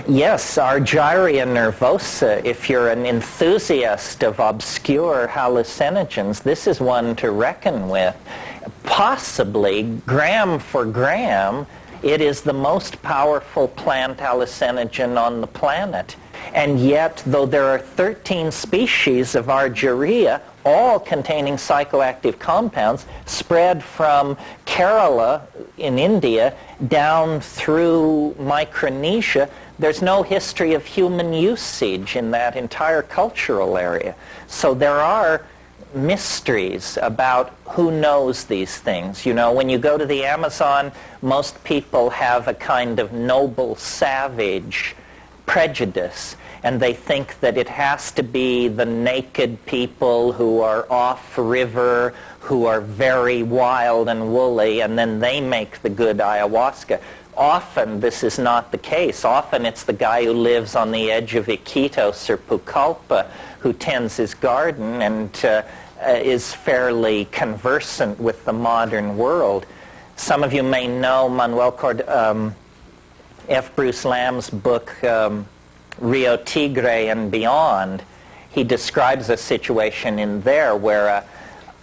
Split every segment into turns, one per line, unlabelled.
Yes, Argyria nervosa, if you're an enthusiast of obscure hallucinogens, this is one to reckon with. Possibly, gram for gram, it is the most powerful plant hallucinogen on the planet. And yet, though there are 13 species of Argyria, all containing psychoactive compounds, spread from Kerala in India down through Micronesia, there's no history of human usage in that entire cultural area. So there are mysteries about who knows these things. You know, when you go to the Amazon, most people have a kind of noble savage prejudice, and they think that it has to be the naked people who are off-river, who are very wild and woolly, and then they make the good ayahuasca. Often this is not the case. Often it's the guy who lives on the edge of Iquitos or Pucallpa who tends his garden and is fairly conversant with the modern world. Some of you may know Manuel F. Bruce Lamb's book, Rio Tigre and Beyond. He describes a situation in there where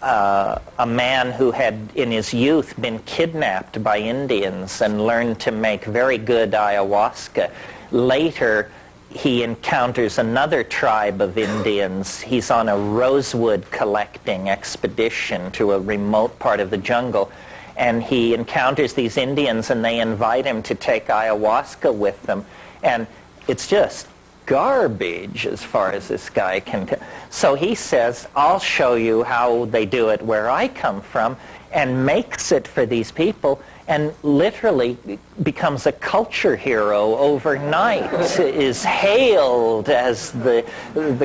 a man who had in his youth been kidnapped by Indians and learned to make very good ayahuasca. Later, he encounters another tribe of Indians. He's on a rosewood collecting expedition to a remote part of the jungle, and he encounters these Indians, and they invite him to take ayahuasca with them. And it's just garbage as far as this guy can tell. So he says, I'll show you how they do it where I come from, and makes it for these people, and literally becomes a culture hero overnight, is hailed as the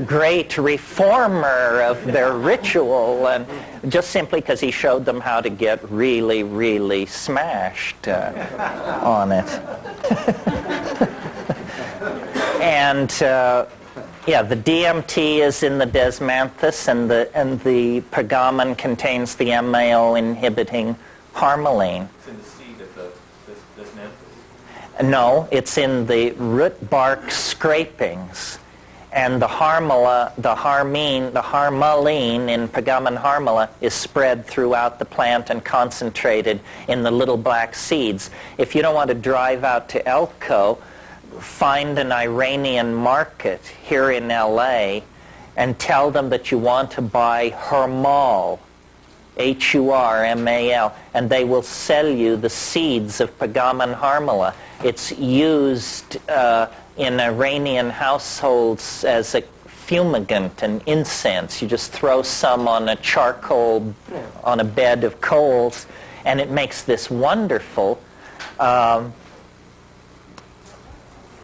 great reformer of their ritual, and just simply because he showed them how to get really, really smashed on it. And yeah, the DMT is in the desmanthus, and the pergamon contains the MAO inhibiting harmaline.
It's in the seed of the desmanthus?
No, it's in the root bark scrapings. And the harmaline in pergamon harmala is spread throughout the plant and concentrated in the little black seeds. If you don't want to drive out to Elko, find an Iranian market here in LA and tell them that you want to buy Hurmal, Hurmal, and they will sell you the seeds of pergamon harmala. It's used in Iranian households as a fumigant and incense. You just throw some on a charcoal, on a bed of coals, and it makes this wonderful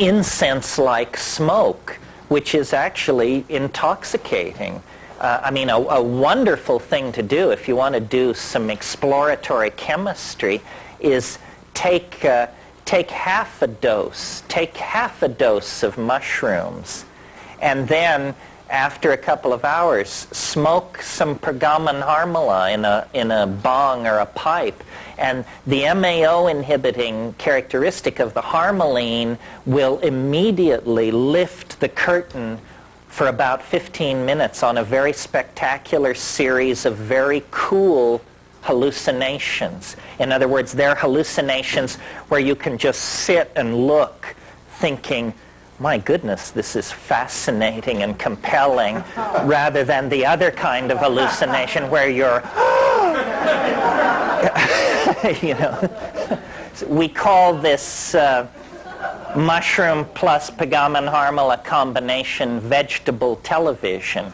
incense-like smoke, which is actually intoxicating. I mean, a wonderful thing to do if you want to do some exploratory chemistry is take half a dose of mushrooms, and then after a couple of hours smoke some pergamon harmala in a bong or a pipe, and the MAO inhibiting characteristic of the harmaline will immediately lift the curtain for about 15 minutes on a very spectacular series of very cool hallucinations. In other words, they're hallucinations where you can just sit and look thinking, my goodness, this is fascinating and compelling, rather than the other kind of hallucination where you're, you know. We call this mushroom plus pergamon harmala combination vegetable television,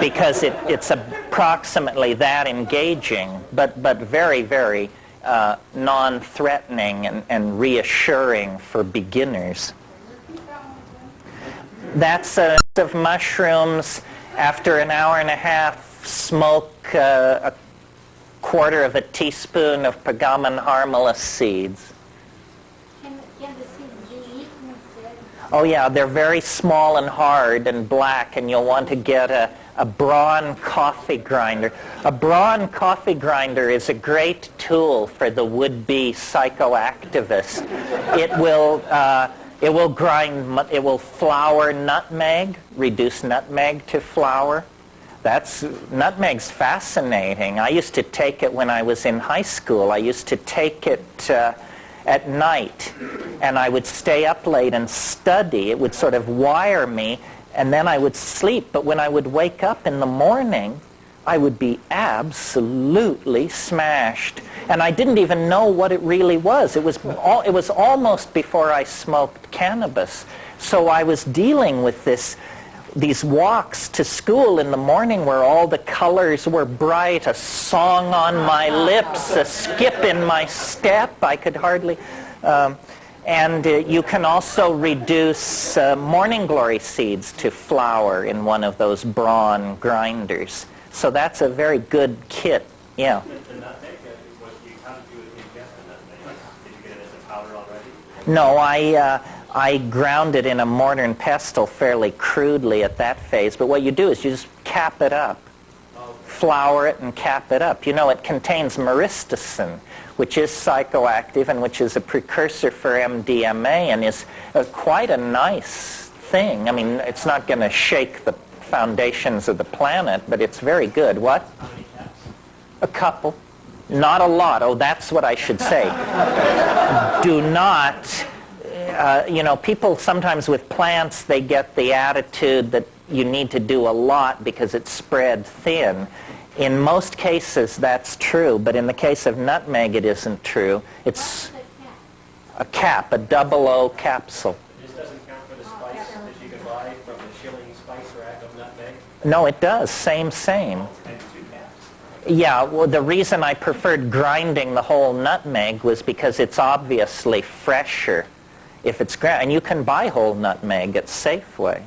because it's approximately that engaging, but very, very non-threatening and reassuring for beginners. That's of mushrooms. After an hour and a half, smoke a quarter of a teaspoon of pergamon harmala seeds.
Can the seeds be eaten?
Oh yeah, they're very small and hard and black, and you'll want to get a brawn coffee grinder. A brawn coffee grinder is a great tool for the would-be psychoactivist. It will grind, it will flour nutmeg, reduce nutmeg to flour. Nutmeg's fascinating. I used to take it when I was in high school. I used to take it at night, and I would stay up late and study. It would sort of wire me, and then I would sleep. But when I would wake up in the morning, I would be absolutely smashed. And I didn't even know what it really was. It was almost before I smoked cannabis. So I was dealing with these walks to school in the morning where all the colors were bright, a song on my lips, a skip in my step. I could hardly... And you can also reduce morning glory seeds to flour in one of those brawn grinders. So that's a very good kit. Yeah.
The nutmeg, how did you ingest the nutmeg? Did you get it as a powder already?
No, I ground it in a mortar and pestle fairly crudely at that phase. But what you do is you just cap it up. Flour it and cap it up. You know, it contains myristicin, which is psychoactive and which is a precursor for MDMA and is quite a nice thing. I mean, it's not going to shake the foundations of the planet, but it's very good. What?
How many caps?
A couple. Not a lot. Oh, that's what I should say. Do not, people sometimes with plants, they get the attitude that you need to do a lot because it's spread thin. In most cases, that's true, but in the case of nutmeg, it isn't true. It's a cap, a 00 capsule.
This doesn't count for the spice that you can buy from the shilling spice rack of nutmeg?
No, it does. Same.
And 2 caps.
Yeah, well, the reason I preferred grinding the whole nutmeg was because it's obviously fresher if it's ground. And you can buy whole nutmeg at Safeway.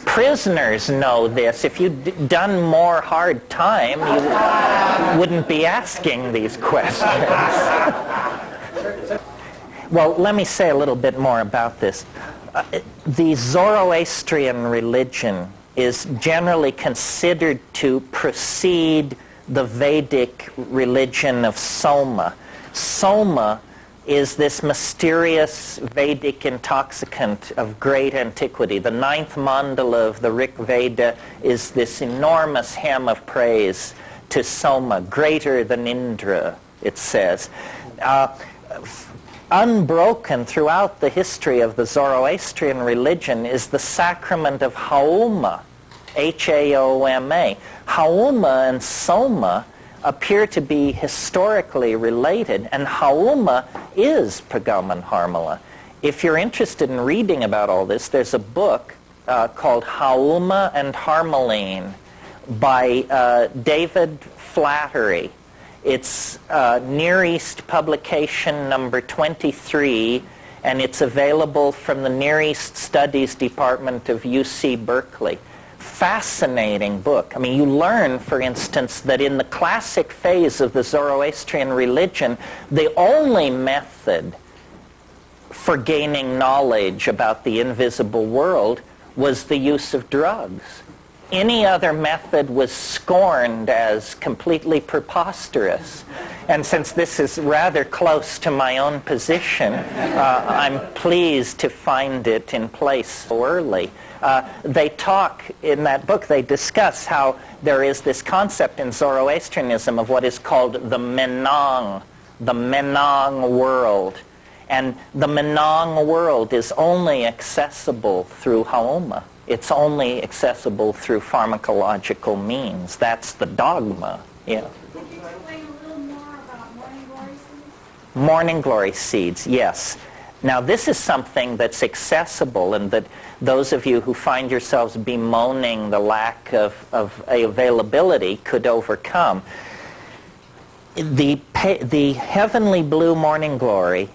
Prisoners know this. If you'd done more hard time, you wouldn't be asking these questions. Well, let me say a little bit more about this. The Zoroastrian religion is generally considered to precede the Vedic religion of Soma. Soma is this mysterious Vedic intoxicant of great antiquity. The 9th mandala of the Rig Veda is this enormous hymn of praise to Soma, greater than Indra, it says. Unbroken throughout the history of the Zoroastrian religion is the sacrament of Haoma, H-A-O-M-A. Haoma and Soma appear to be historically related, and Haoma is Pagamon Harmala. If you're interested in reading about all this, there's a book called Haoma and Harmaline by David Flattery. It's Near East publication number 23, and it's available from the Near East Studies Department of UC Berkeley. Fascinating book. I mean, you learn, for instance, that in the classic phase of the Zoroastrian religion, the only method for gaining knowledge about the invisible world was the use of drugs. Any other method was scorned as completely preposterous. And since this is rather close to my own position, I'm pleased to find it in place so early. They talk, in that book, they discuss how there is this concept in Zoroastrianism of what is called the Menang world. And the Menang world is only accessible through Haoma. It's only accessible through pharmacological means. That's the dogma. Yeah.
Could you explain a little more about morning glory seeds?
Morning glory seeds, yes. Now this is something that's accessible and that those of you who find yourselves bemoaning the lack of availability could overcome. The heavenly blue morning glory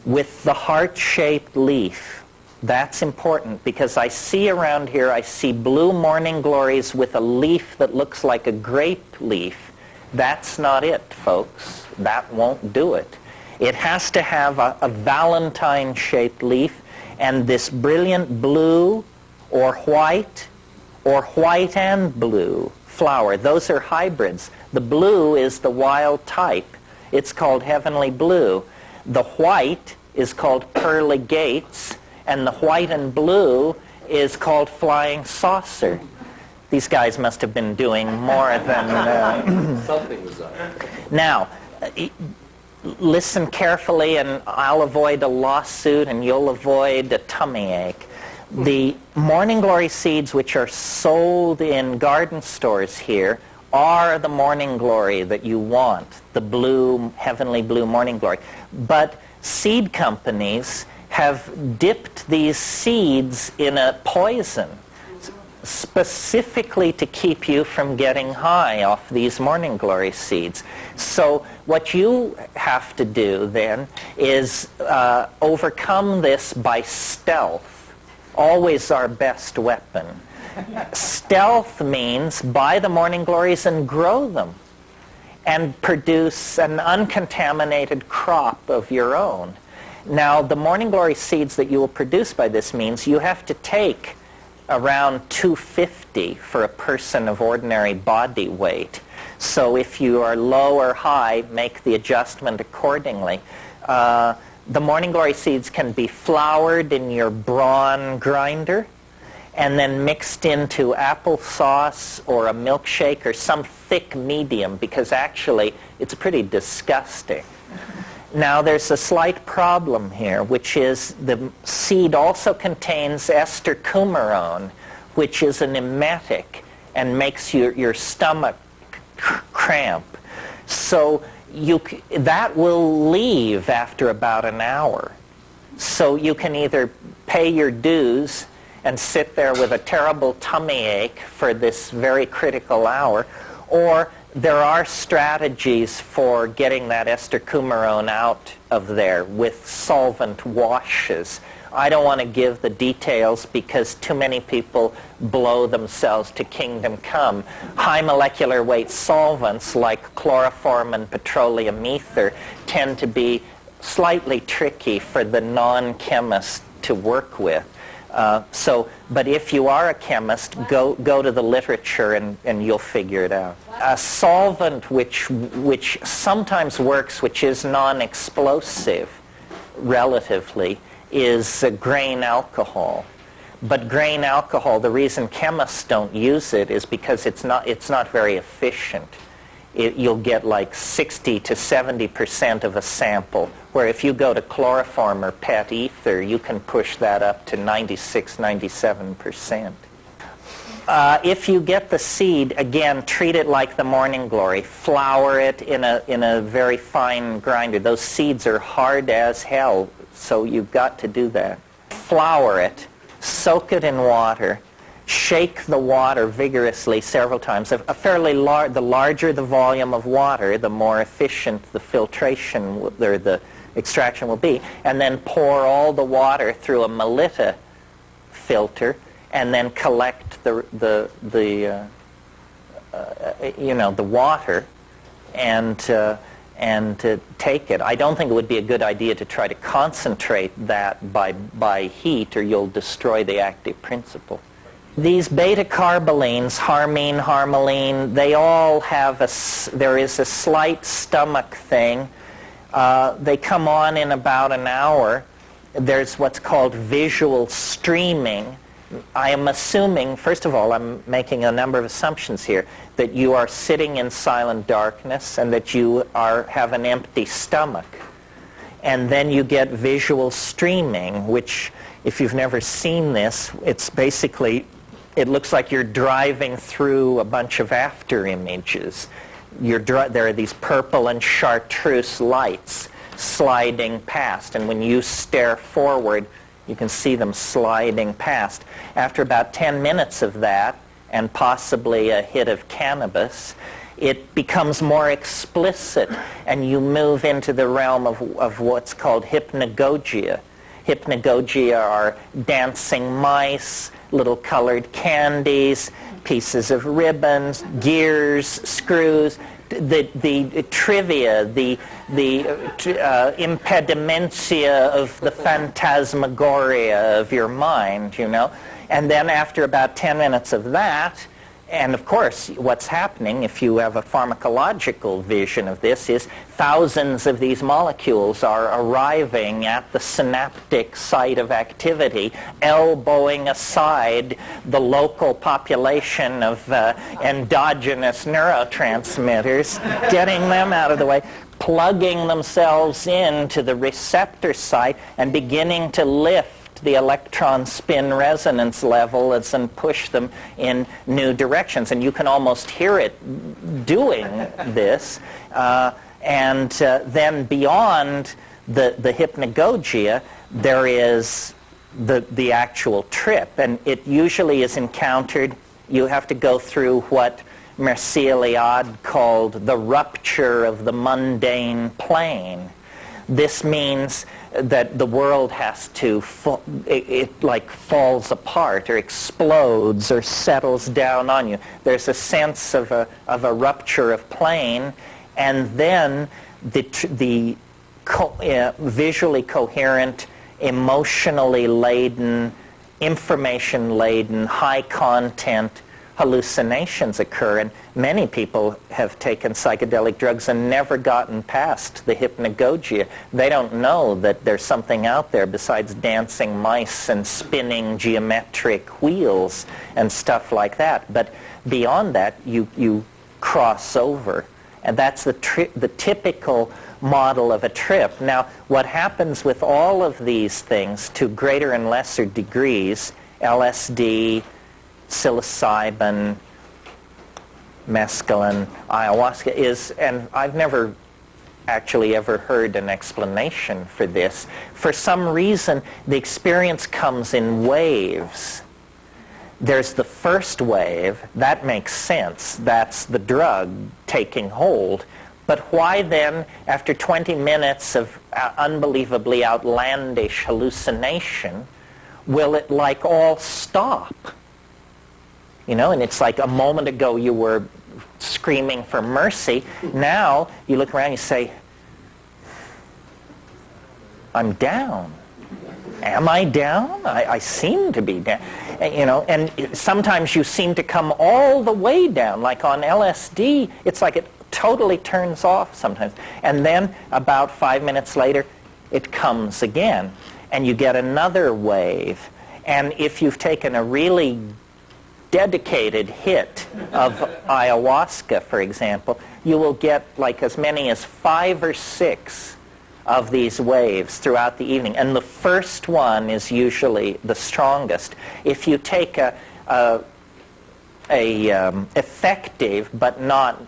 with the heart-shaped leaf, that's important because I see around here, I see blue morning glories with a leaf that looks like a grape leaf. That's not it, folks. That won't do it. It has to have a Valentine-shaped leaf and this brilliant blue or white and blue flower. Those are hybrids. The blue is the wild type. It's called heavenly blue. The white is called pearly gates, and the white and blue is called flying saucer. These guys must have been doing more than...
Something was up.
Now, listen carefully, and I'll avoid a lawsuit and you'll avoid a tummy ache. The morning glory seeds which are sold in garden stores here are the morning glory that you want, the blue, heavenly blue morning glory. But seed companies have dipped these seeds in a poison specifically to keep you from getting high off these morning glory seeds. So what you have to do then is overcome this by stealth. Always our best weapon. Stealth means buy the morning glories and grow them and produce an uncontaminated crop of your own. Now, the morning glory seeds that you will produce by this means you have to take around 250 for a person of ordinary body weight. So if you are low or high, make the adjustment accordingly. The morning glory seeds can be floured in your brawn grinder and then mixed into applesauce or a milkshake or some thick medium, because actually it's pretty disgusting. Now there's a slight problem here, which is the seed also contains ester coumarone, which is an emetic and makes your stomach cramp. So that will leave after about an hour. So you can either pay your dues and sit there with a terrible tummy ache for this very critical hour, or there are strategies for getting that ester coumarone out of there with solvent washes. I don't want to give the details because too many people blow themselves to kingdom come. High molecular weight solvents like chloroform and petroleum ether tend to be slightly tricky for the non-chemist to work with. But if you are a chemist, go to the literature and you'll figure it out. A solvent which sometimes works, which is non-explosive relatively, is grain alcohol. But grain alcohol, the reason chemists don't use it is because it's not very efficient. You'll get like 60 to 70% of a sample, where if you go to chloroform or PET ether, you can push that up to 96, 97%. If you get the seed, again, treat it like the morning glory. Flour it in a very fine grinder. Those seeds are hard as hell, so you've got to do that. Flour it, soak it in water, shake the water vigorously several times. The larger the volume of water, the more efficient the filtration or the extraction will be. And then pour all the water through a Melita filter, and then collect the water and take it. I don't think it would be a good idea to try to concentrate that by heat, or you'll destroy the active principle. These beta-carbolines, harmine, harmaline, they all have there is a slight stomach thing. They come on in about an hour. There's what's called visual streaming. I am assuming, first of all, I'm making a number of assumptions here, that you are sitting in silent darkness and that you have an empty stomach. And then you get visual streaming, which, if you've never seen this, it's basically, it looks like you're driving through a bunch of after images. There are these purple and chartreuse lights sliding past, and when you stare forward, you can see them sliding past. After about 10 minutes of that, and possibly a hit of cannabis, it becomes more explicit, and you move into the realm of what's called hypnagogia. Hypnagogia are dancing mice, little colored candies, pieces of ribbons, gears, screws, the trivia, the impedimentia of the phantasmagoria of your mind, you know. And then after about 10 minutes of that, And of course, what's happening, if you have a pharmacological vision of this, is thousands of these molecules are arriving at the synaptic site of activity, elbowing aside the local population of endogenous neurotransmitters, getting them out of the way, plugging themselves into the receptor site and beginning to lift the electron spin resonance levels and push them in new directions. And you can almost hear it doing this. Then beyond the hypnagogia, there is the actual trip. And it usually is encountered, you have to go through what Mircea Eliade called the rupture of the mundane plane. This means that the world has to, it like falls apart or explodes or settles down on you. There's a sense of a rupture of plane, and then the visually coherent, emotionally laden, information-laden, high-content hallucinations occur, and many people have taken psychedelic drugs and never gotten past the hypnagogia. They don't know that there's something out there besides dancing mice and spinning geometric wheels and stuff like that. But beyond that, you cross over, and that's the typical model of a trip. Now, what happens with all of these things to greater and lesser degrees, LSD, psilocybin, mescaline, ayahuasca, is, and I've never actually ever heard an explanation for this. For some reason, the experience comes in waves. There's the first wave. That makes sense. That's the drug taking hold. But why then, after 20 minutes of unbelievably outlandish hallucination, will it like all stop? You know, and it's like a moment ago you were screaming for mercy. Now you look around and you say, I'm down. Am I down? I seem to be down. You know, and sometimes you seem to come all the way down. Like on LSD, it's like it totally turns off sometimes. And then about 5 minutes later, it comes again. And you get another wave. And if you've taken a really dedicated hit of ayahuasca, for example, you will get like as many as 5 or 6 of these waves throughout the evening. And the first one is usually the strongest. If you take a effective but not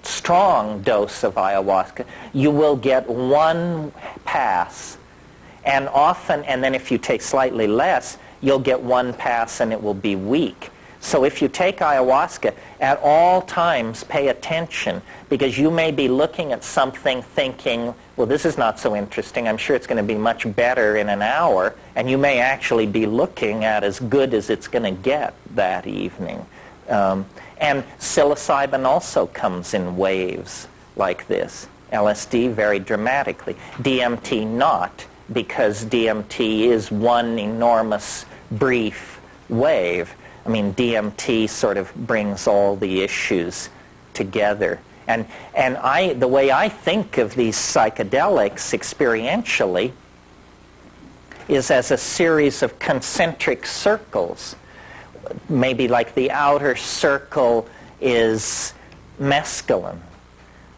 strong dose of ayahuasca, you will get one pass. And often, and then if you take slightly less, you'll get one pass and it will be weak. So if you take ayahuasca, at all times pay attention, because you may be looking at something thinking, well, this is not so interesting. I'm sure it's going to be much better in an hour. And you may actually be looking at as good as it's going to get that evening. And psilocybin also comes in waves like this. LSD very dramatically. DMT not, because DMT is one enormous brief wave. I mean, DMT sort of brings all the issues together. And the way I think of these psychedelics experientially is as a series of concentric circles. Maybe like the outer circle is mescaline,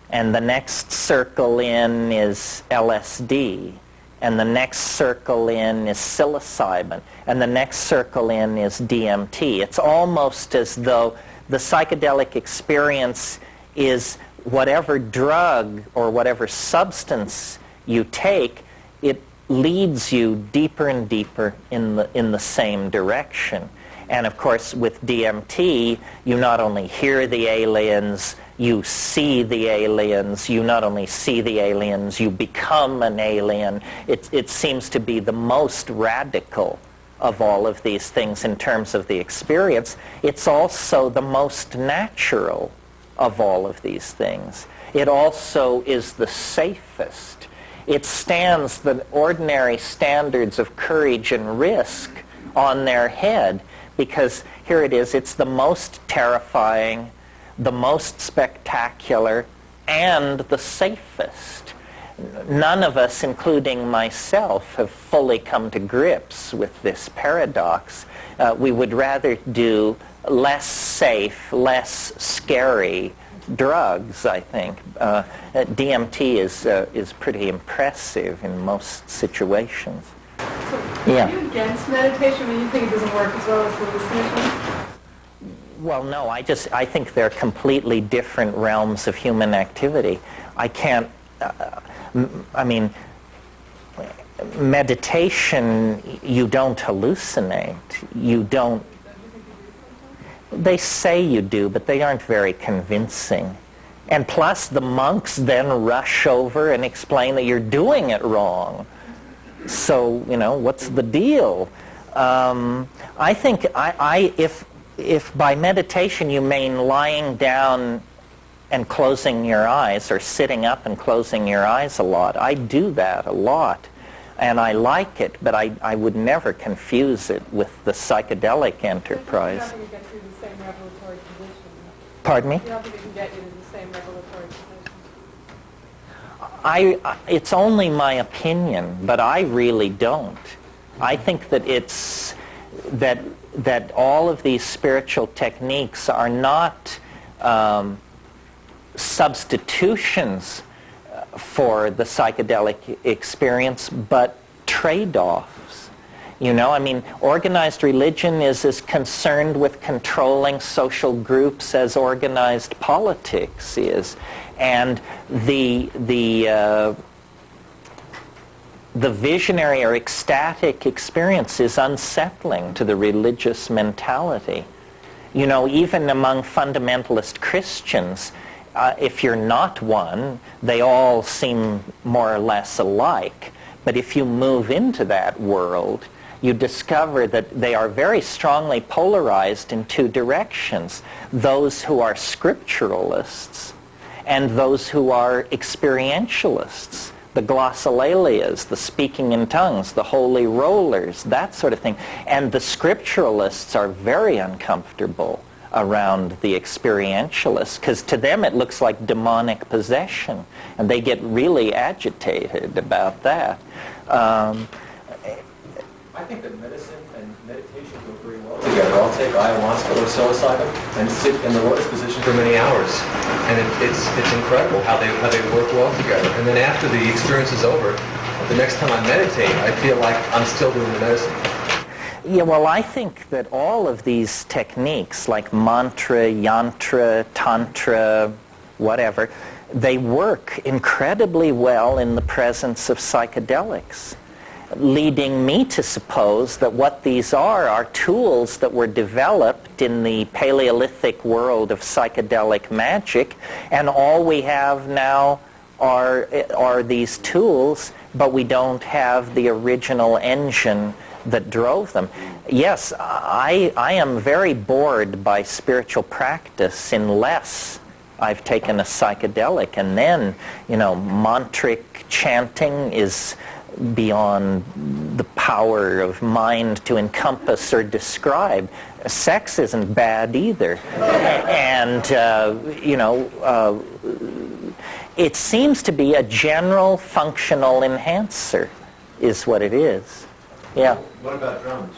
and the next circle in is LSD, and the next circle in is psilocybin, and the next circle in is DMT. It's almost as though the psychedelic experience is whatever drug or whatever substance you take, it leads you deeper and deeper in the same direction. And of course, with DMT, you not only hear the aliens, you see the aliens. You not only see the aliens, you become an alien. It seems to be the most radical of all of these things in terms of the experience. It's also the most natural of all of these things. It also is the safest. It stands the ordinary standards of courage and risk on their head, because here it is, it's the most terrifying, the most spectacular, and the safest. None of us, including myself, have fully come to grips with this paradox. We would rather do less safe, less scary drugs, I think. DMT is pretty impressive in most situations.
So
Yeah.
are you against meditation when you think it doesn't work as well as hallucination?
Well, no, I think they're completely different realms of human activity. I can't, I mean, meditation, you don't hallucinate. You don't, they say you do, but they aren't very convincing. And plus, the monks then rush over and explain that you're doing it wrong. So, what's the deal? I think if by meditation you mean lying down and closing your eyes, or sitting up and closing your eyes a lot, I do that a lot. And I like it, but I would never confuse it with the psychedelic enterprise.
You don't think it gets you to the same revelatory position?
Pardon me?
You don't think it can get you to the same revelatory position?
It's only my opinion, but I really don't. I think that that all of these spiritual techniques are not substitutions for the psychedelic experience, but trade-offs. Organized religion is as concerned with controlling social groups as organized politics is. And the visionary or ecstatic experience is unsettling to the religious mentality. Even among fundamentalist Christians, if you're not one, they all seem more or less alike. But if you move into that world, you discover that they are very strongly polarized in two directions. Those who are scripturalists and those who are experientialists. The glossolalias, the speaking in tongues, the holy rollers, that sort of thing. And the scripturalists are very uncomfortable around the experientialists, because to them it looks like demonic possession, and they get really agitated about that.
I think that medicine and meditation go very well together. I'll take ayahuasca or psilocybin and sit in the lotus position for many hours, and it's incredible how they work well together. And then after the experience is over, the next time I meditate, I feel like I'm still doing the medicine.
Yeah, well, I think that all of these techniques, like mantra, yantra, tantra, whatever, they work incredibly well in the presence of psychedelics, leading me to suppose that what these are tools that were developed in the Paleolithic world of psychedelic magic, and all we have now are these tools, but we don't have the original engine that drove them. Yes, I am very bored by spiritual practice unless I've taken a psychedelic, and then, mantric chanting is beyond the power of mind to encompass or describe. Sex isn't bad either. And, it seems to be a general functional enhancer is what it is. Yeah.
What about drums?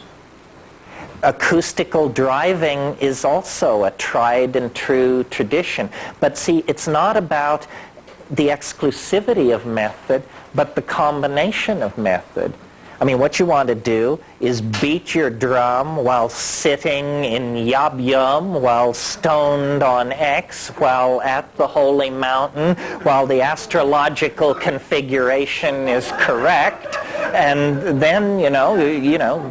Acoustical driving is also a tried and true tradition. But see, it's not about the exclusivity of method, but the combination of method. I mean, what you want to do is beat your drum while sitting in Yab Yum, while stoned on X, while at the holy mountain, while the astrological configuration is correct, and then,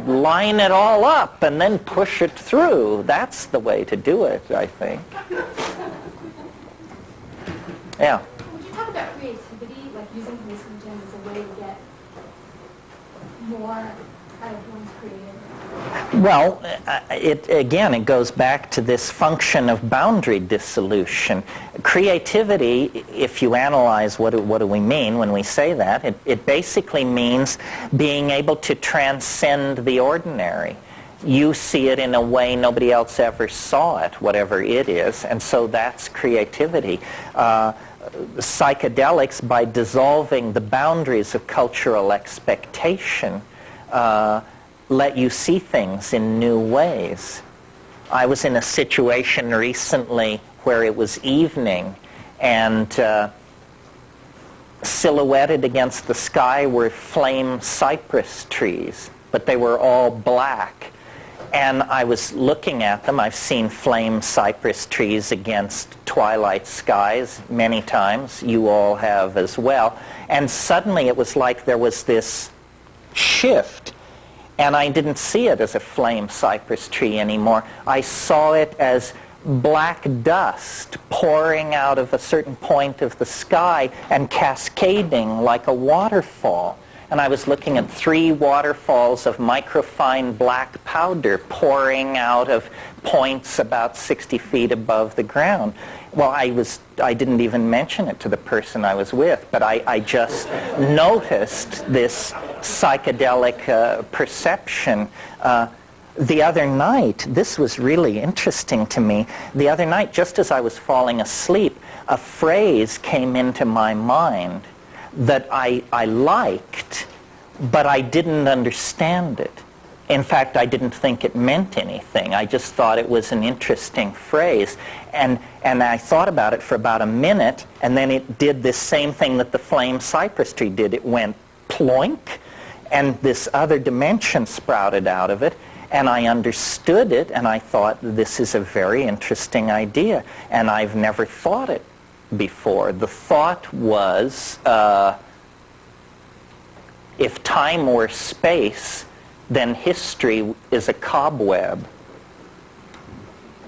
line it all up and then push it through. That's the way to do it, I think. Yeah.
Would you talk about creativity, like using hallucinogens as a way to get more out of one's creative?
Well, it goes back to this function of boundary dissolution. Creativity, if you analyze what do we mean when we say that, it basically means being able to transcend the ordinary. you see it in a way nobody else ever saw it, whatever it is, and so that's creativity. Psychedelics, by dissolving the boundaries of cultural expectation, let you see things in new ways. I was in a situation recently where it was evening, and silhouetted against the sky were flame cypress trees, but they were all black. And I was looking at them. I've seen flame cypress trees against twilight skies many times. You all have as well. And suddenly it was like there was this shift. And I didn't see it as a flame cypress tree anymore. I saw it as black dust pouring out of a certain point of the sky and cascading like a waterfall. And I was looking at 3 waterfalls of microfine black powder pouring out of points about 60 feet above the ground. Well, I didn't even mention it to the person I was with, but I just noticed this psychedelic perception. The other night, this was really interesting to me. The other night, just as I was falling asleep, a phrase came into my mind that I liked, but I didn't understand it. In fact, I didn't think it meant anything. I just thought it was an interesting phrase. And I thought about it for about a minute, and then it did this same thing that the flame cypress tree did. It went ploink, and this other dimension sprouted out of it, and I understood it, and I thought, this is a very interesting idea, and I've never thought it before. The thought was, if time were space, then history is a cobweb.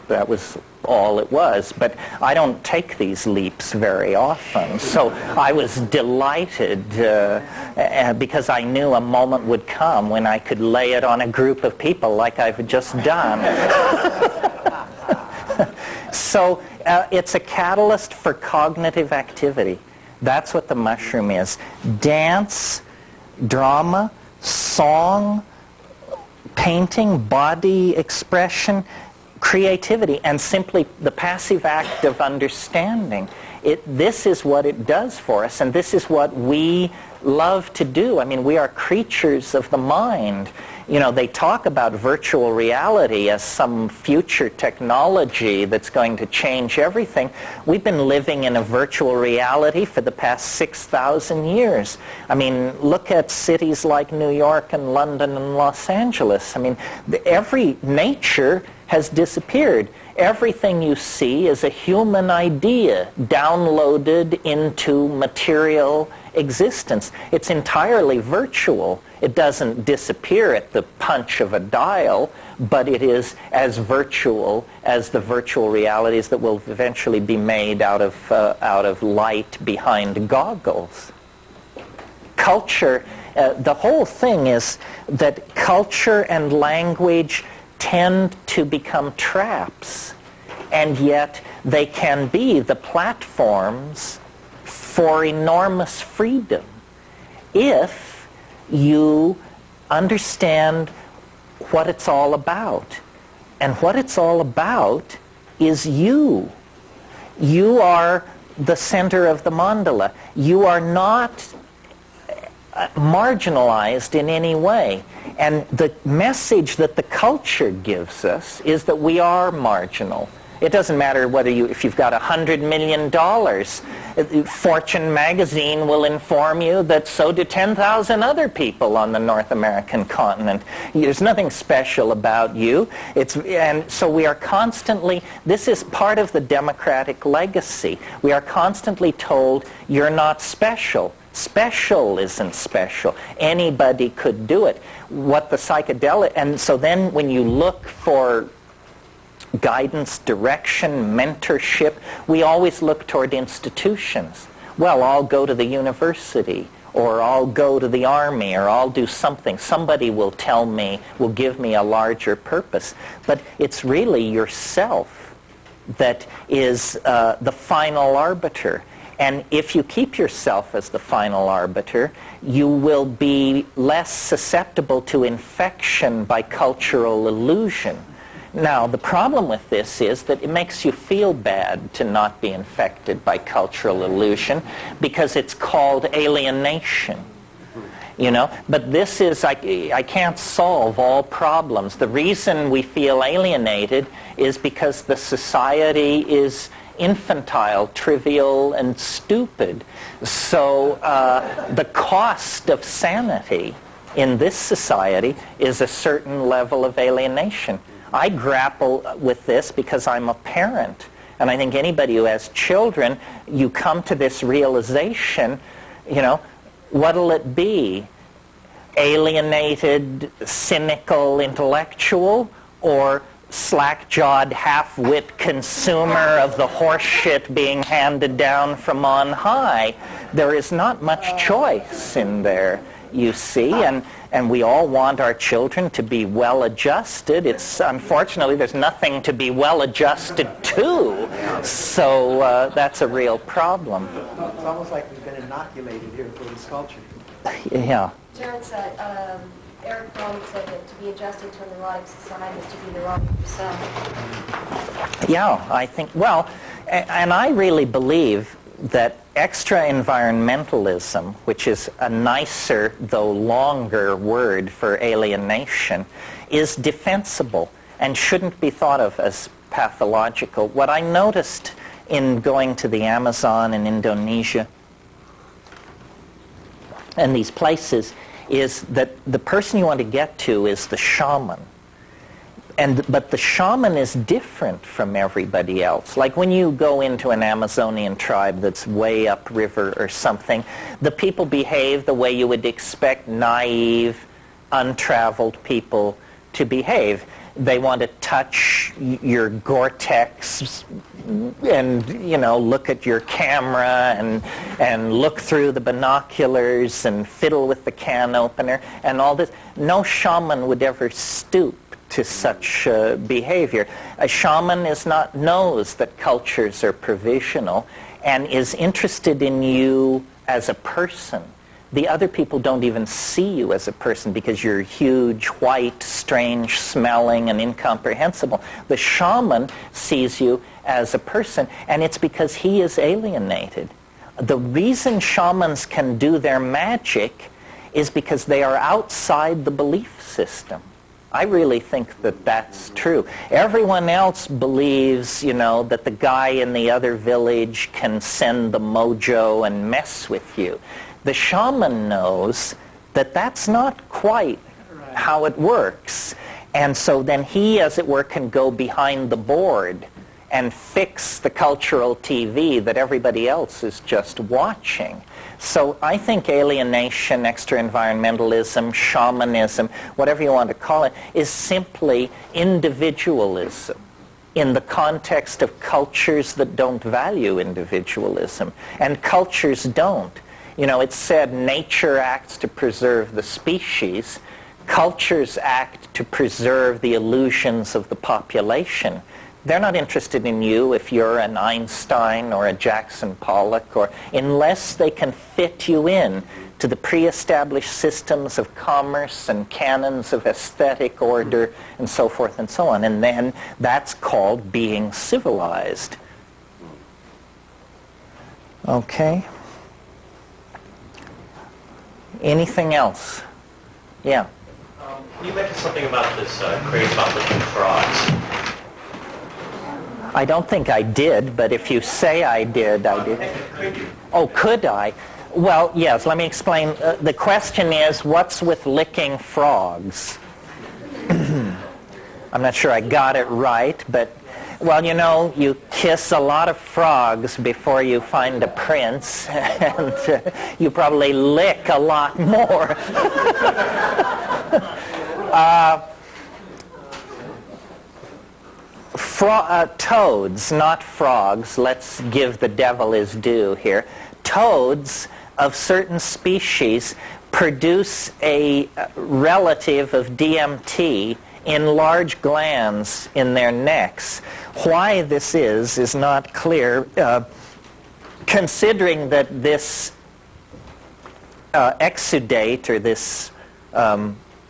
That was all it was. But I don't take these leaps very often. So I was delighted because I knew a moment would come when I could lay it on a group of people like I've just done. So it's a catalyst for cognitive activity. That's what the mushroom is. Dance, drama, song, painting, body expression, creativity, and simply the passive act of understanding. This is what it does for us, and this is what we love to do. I mean, we are creatures of the mind. You know, they talk about virtual reality as some future technology that's going to change everything. We've been living in a virtual reality for the past 6,000 years. I mean, look at cities like New York and London and Los Angeles. I mean, every nature has disappeared. Everything you see is a human idea downloaded into material existence. It's entirely virtual. It doesn't disappear at the punch of a dial, but it is as virtual as the virtual realities that will eventually be made out of light behind goggles. Culture, the whole thing is that culture and language tend to become traps, and yet they can be the platforms for enormous freedom if you understand what it's all about. And what it's all about is you. You are the center of the mandala. You are not marginalized in any way. And the message that the culture gives us is that we are marginal. It doesn't matter whether if you've got $100 million, Fortune magazine will inform you that so do 10,000 other people on the North American continent. There's nothing special about you. And so we are constantly, this is part of the democratic legacy. We are constantly told, you're not special. Special isn't special. Anybody could do it. What the psychedelic, and so then when you look for guidance, direction, mentorship, we always look toward institutions. Well, I'll go to the university, or I'll go to the army, or I'll do something. Somebody will tell me, will give me a larger purpose. But it's really yourself that is the final arbiter. And if you keep yourself as the final arbiter, you will be less susceptible to infection by cultural illusion. Now, the problem with this is that it makes you feel bad to not be infected by cultural illusion because it's called alienation. You know, but this is, I can't solve all problems. The reason we feel alienated is because the society is infantile, trivial, and stupid. So the cost of sanity in this society is a certain level of alienation. I grapple with this because I'm a parent. And I think anybody who has children, you come to this realization, you know, what'll it be? Alienated, cynical intellectual, or slack-jawed, half-wit consumer of the horse shit being handed down from on high? There is not much choice in there, you see, and we all want our children to be well-adjusted. It's unfortunately there's nothing to be well-adjusted to, so that's a real problem.
It's almost like we've been inoculated here for this culture.
Yeah.
Terence said, Eric Fromm said that to be adjusted to a neurotic society is to be neurotic yourself.
Yeah, I think, well, and I really believe that extra-environmentalism, which is a nicer though longer word for alienation, is defensible and shouldn't be thought of as pathological. What I noticed in going to the Amazon and Indonesia and these places is that the person you want to get to is the shaman. But the shaman is different from everybody else. Like when you go into an Amazonian tribe that's way upriver or something, the people behave the way you would expect naive, untraveled people to behave. They want to touch your Gore-Tex and, you know, look at your camera and look through the binoculars and fiddle with the can opener and all this. No shaman would ever stoop to such behavior. A shaman knows that cultures are provisional and is interested in you as a person. The other people don't even see you as a person because you're huge, white, strange smelling, and incomprehensible. The shaman sees you as a person, and it's because he is alienated. The reason shamans can do their magic is because they are outside the belief system. I really think that that's true. Everyone else believes, you know, that the guy in the other village can send the mojo and mess with you. The shaman knows that that's not quite how it works. And so then he, as it were, can go behind the board and fix the cultural TV that everybody else is just watching. So I think alienation, extra-environmentalism, shamanism, whatever you want to call it, is simply individualism in the context of cultures that don't value individualism. And cultures don't. You know, it's said nature acts to preserve the species. Cultures act to preserve the illusions of the population. They're not interested in you if you're an Einstein or a Jackson Pollock, or unless they can fit you in to the pre-established systems of commerce and canons of aesthetic order and so forth and so on. And then that's called being civilized. Okay. Anything else? Yeah.
You mentioned something about this craze about licking frogs.
I don't think I did, but if you say I did, I did.
Could you?
Oh, could I? Well, yes, let me explain. The question is, what's with licking frogs? I'm not sure I got it right, but, well, you know, you kiss a lot of frogs before you find a prince, and you probably lick a lot more. Toads, not frogs. Let's give the devil his due here. Toads of certain species produce a relative of DMT in large glands in their necks. Why this is not clear. considering that this exudate, or this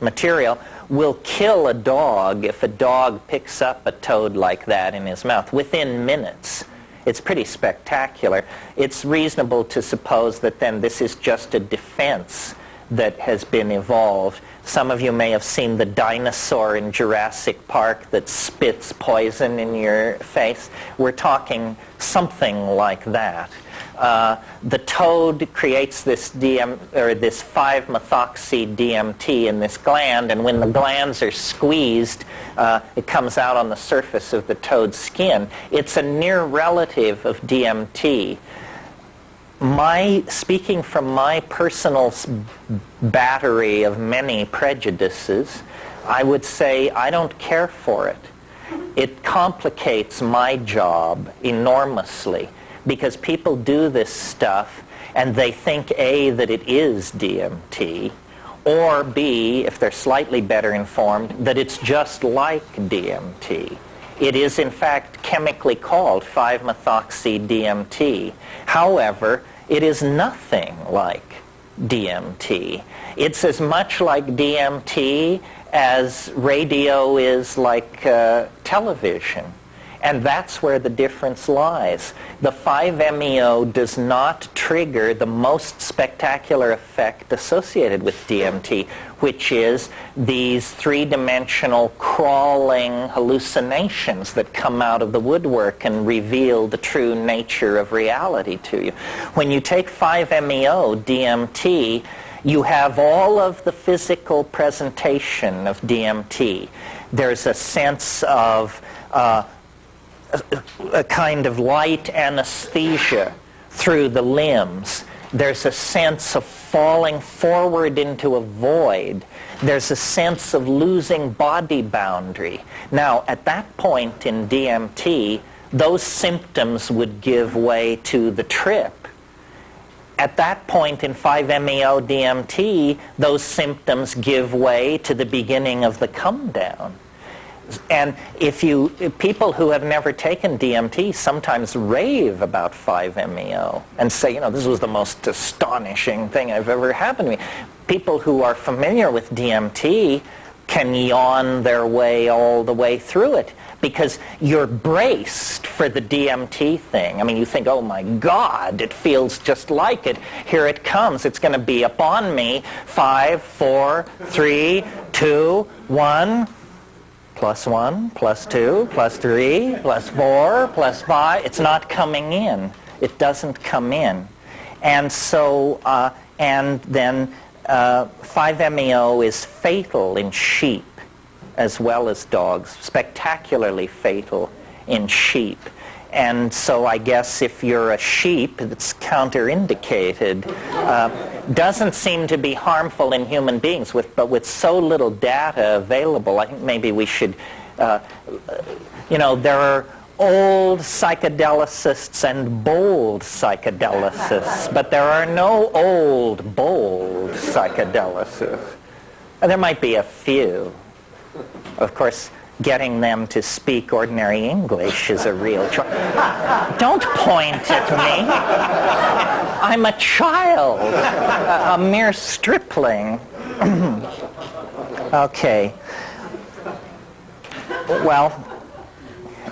material, will kill a dog if a dog picks up a toad like that in his mouth within minutes. It's pretty spectacular. It's reasonable to suppose that then this is just a defense that has been evolved. Some of you may have seen the dinosaur in Jurassic Park that spits poison in your face. We're talking something like that. The toad creates this 5-methoxy-DMT in this gland, and when the glands are squeezed, it comes out on the surface of the toad's skin. It's a near relative of DMT. Speaking from my personal battery of many prejudices, I would say I don't care for it. It complicates my job enormously, because people do this stuff and they think A, that it is DMT, or B, if they're slightly better informed, that it's just like DMT. It is in fact chemically called 5-methoxy-DMT. However, it is nothing like DMT. It's as much like DMT as radio is like television. And that's where the difference lies. The 5-MeO does not trigger the most spectacular effect associated with DMT, which is these three-dimensional crawling hallucinations that come out of the woodwork and reveal the true nature of reality to you. When you take 5-MeO, DMT, you have all of the physical presentation of DMT. There's a sense of a kind of light anesthesia through the limbs. There's a sense of falling forward into a void. There's a sense of losing body boundary. Now, at that point in DMT, those symptoms would give way to the trip. At that point in 5-MeO DMT, those symptoms give way to the beginning of the come down. And if people who have never taken DMT sometimes rave about 5-MeO and say, this was the most astonishing thing I've ever happened to me. People who are familiar with DMT can yawn their way all the way through it, because you're braced for the DMT thing. I mean, you think, oh my God, it feels just like it. Here it comes. It's going to be upon me. 5, 4, 3, 2, 1. Plus 1, plus 2, plus 3, plus 4, plus 5. It's not coming in. It doesn't come in. And so, and then 5-MeO is fatal in sheep as well as dogs, spectacularly fatal in sheep. And so I guess if you're a sheep, it's counterindicated. Doesn't seem to be harmful in human beings, but with so little data available, I think maybe we should, there are old psychedelicists and bold psychedelicists, but there are no old, bold psychedelicists. There might be a few. Of course, getting them to speak ordinary English is a real challenge. Don't point at me. I'm a child, a mere stripling. Okay. Well,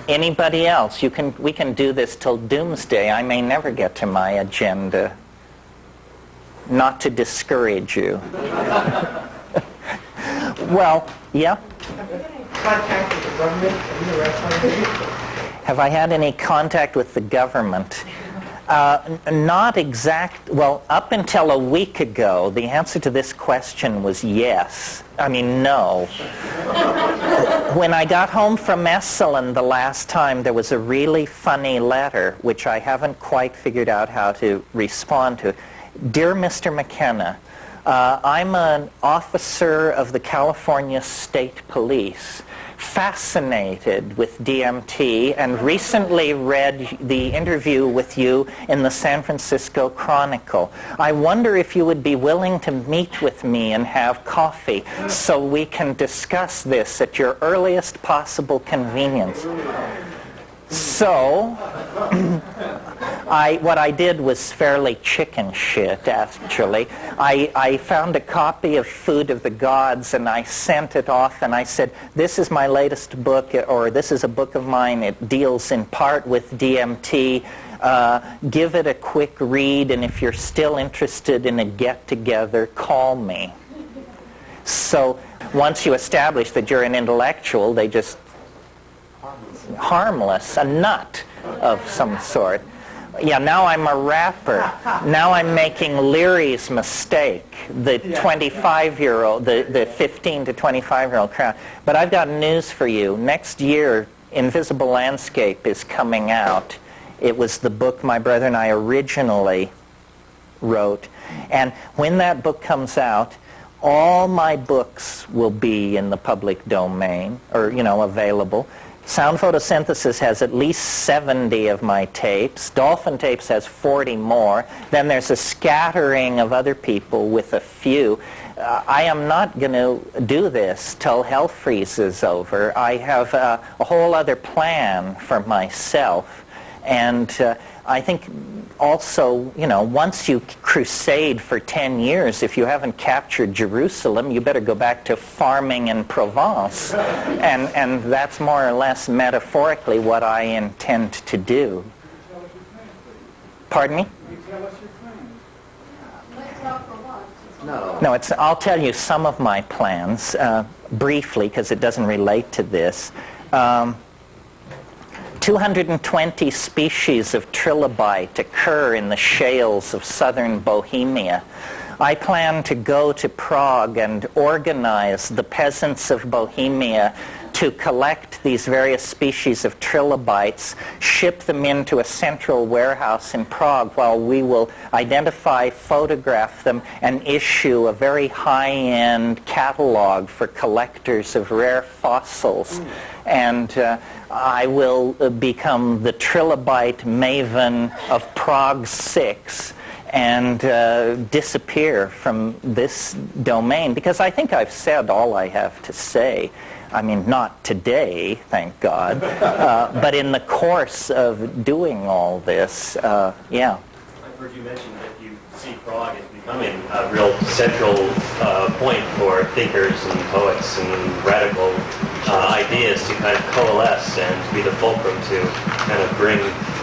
anybody else? We can do this till doomsday. I may never get to my agenda. Not to discourage you. Well, yeah?
Contact with the government in the restaurant?
Have I had any contact with the government? Not exact. Well, up until a week ago, the answer to this question was yes. I mean, no. When I got home from Esalen the last time, there was a really funny letter, which I haven't quite figured out how to respond to. Dear Mr. McKenna, I'm an officer of the California State Police, fascinated with DMT, and recently read the interview with you in the San Francisco Chronicle. I wonder if you would be willing to meet with me and have coffee so we can discuss this at your earliest possible convenience. So, What I did was fairly chicken shit, actually. I found a copy of Food of the Gods, and I sent it off, and I said, this is my latest book, or this is a book of mine. It deals in part with DMT. Give it a quick read, and if you're still interested in a get-together, call me. So once you establish that you're an intellectual, they just... harmless, a nut of some sort. Yeah, now I'm a rapper. Now I'm making Leary's mistake, the 25-year-old, the 15 to 25-year-old crowd. But I've got news for you. Next year, Invisible Landscape is coming out. It was the book my brother and I originally wrote. And when that book comes out, all my books will be in the public domain, or, available. Sound Photosynthesis has at least 70 of my tapes. Dolphin Tapes has 40 more. Then there's a scattering of other people with a few. I am not going to do this till hell freezes over. I have a whole other plan for myself. And I think also, once you crusade for 10 years, if you haven't captured Jerusalem, you better go back to farming in Provence. And that's more or less metaphorically what I intend to do. Pardon me? No, I'll tell you some of my plans, briefly, because it doesn't relate to this. 220 species of trilobite occur in the shales of southern Bohemia. I plan to go to Prague and organize the peasants of Bohemia to collect these various species of trilobites, ship them into a central warehouse in Prague while we will identify, photograph them, and issue a very high-end catalog for collectors of rare fossils. And I will become the trilobite maven of Prague 6 and disappear from this domain, because I think I've said all I have to say. I mean, not today, thank God, but in the course of doing all this, yeah.
I've heard you mention that you see Prague as becoming a real central point for thinkers and poets and radical ideas to kind of coalesce and to be the fulcrum to kind of bring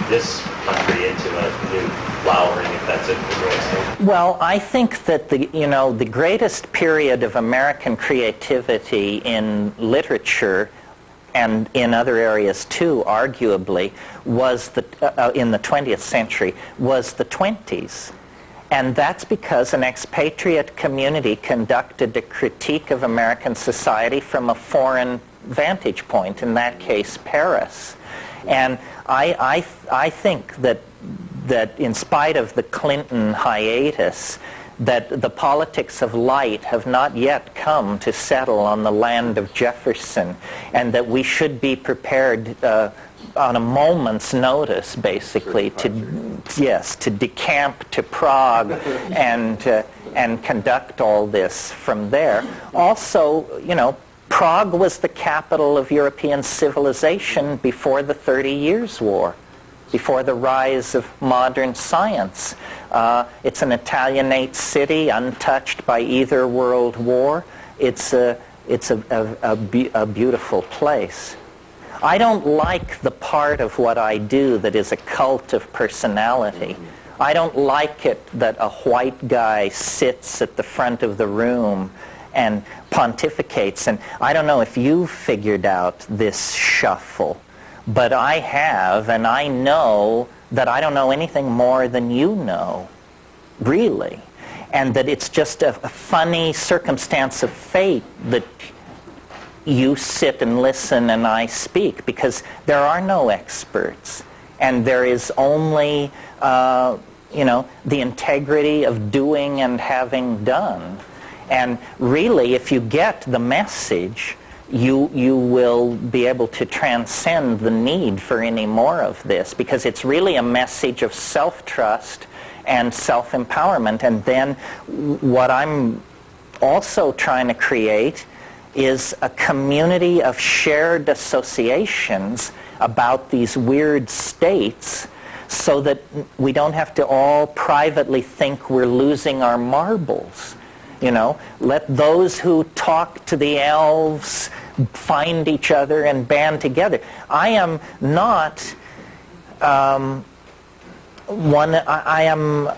this country into a new flowering, if that's a great thing.
Well, I think that the greatest period of American creativity in literature and in other areas too, arguably, was in the 20th century, was the 20s. And that's because an expatriate community conducted a critique of American society from a foreign vantage point, in that case, Paris. And I think that in spite of the Clinton hiatus, that the politics of light have not yet come to settle on the land of Jefferson, and that we should be prepared on a moment's notice, basically, to decamp to Prague and conduct all this from there. Also, Prague was the capital of European civilization before the 30 Years' War, before the rise of modern science. It's an Italianate city, untouched by either world war. It's a beautiful place. I don't like the part of what I do that is a cult of personality. I don't like it that a white guy sits at the front of the room and pontificates. And I don't know if you've figured out this shuffle, but I have, and I know that I don't know anything more than you know, really. And that it's just a funny circumstance of fate that you sit and listen and I speak, because there are no experts. And there is only, the integrity of doing and having done. And really, if you get the message, you will be able to transcend the need for any more of this, because it's really a message of self-trust and self-empowerment. And then what I'm also trying to create is a community of shared associations about these weird states, so that we don't have to all privately think we're losing our marbles. You know, let those who talk to the elves find each other and band together. I am not I am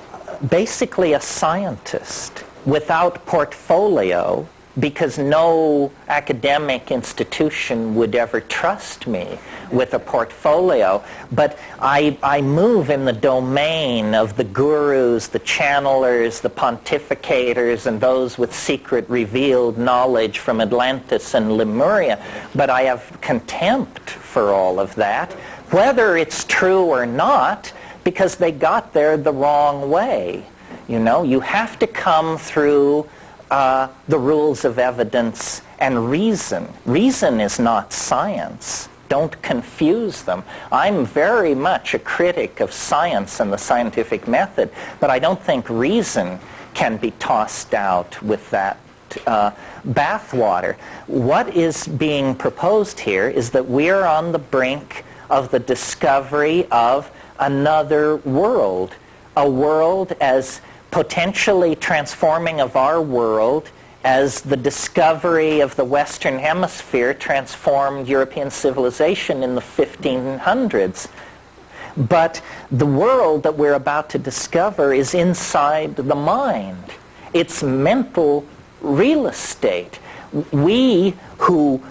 basically a scientist without portfolio, because no academic institution would ever trust me with a portfolio. But I move in the domain of the gurus, the channelers, the pontificators, and those with secret revealed knowledge from Atlantis and Lemuria. But I have contempt for all of that, whether it's true or not, because they got there the wrong way. You know, you have to come through the rules of evidence and reason. Reason is not science. Don't confuse them. I'm very much a critic of science and the scientific method, but I don't think reason can be tossed out with that bathwater. What is being proposed here is that we're on the brink of the discovery of another world, a world as potentially transforming of our world as the discovery of the Western Hemisphere transformed European civilization in the 1500s. But the world that we're about to discover is inside the mind. It's mental real estate. We who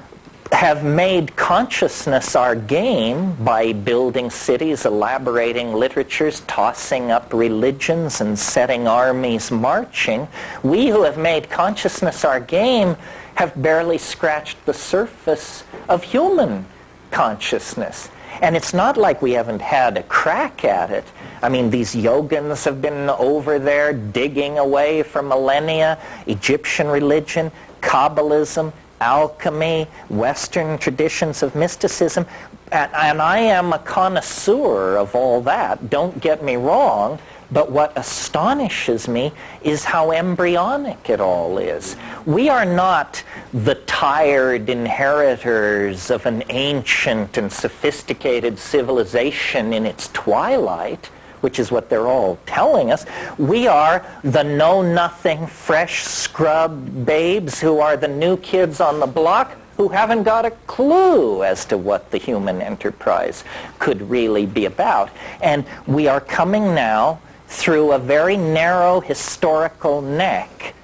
have made consciousness our game by building cities, elaborating literatures, tossing up religions, and setting armies marching, we who have made consciousness our game have barely scratched the surface of human consciousness. And it's not like we haven't had a crack at it. I mean, these yogins have been over there digging away for millennia, Egyptian religion, Kabbalism, alchemy, Western traditions of mysticism, and I am a connoisseur of all that, don't get me wrong, but what astonishes me is how embryonic it all is. We are not the tired inheritors of an ancient and sophisticated civilization in its twilight, which is what they're all telling us. We are the know-nothing, fresh scrubbed babes who are the new kids on the block who haven't got a clue as to what the human enterprise could really be about. And we are coming now through a very narrow historical neck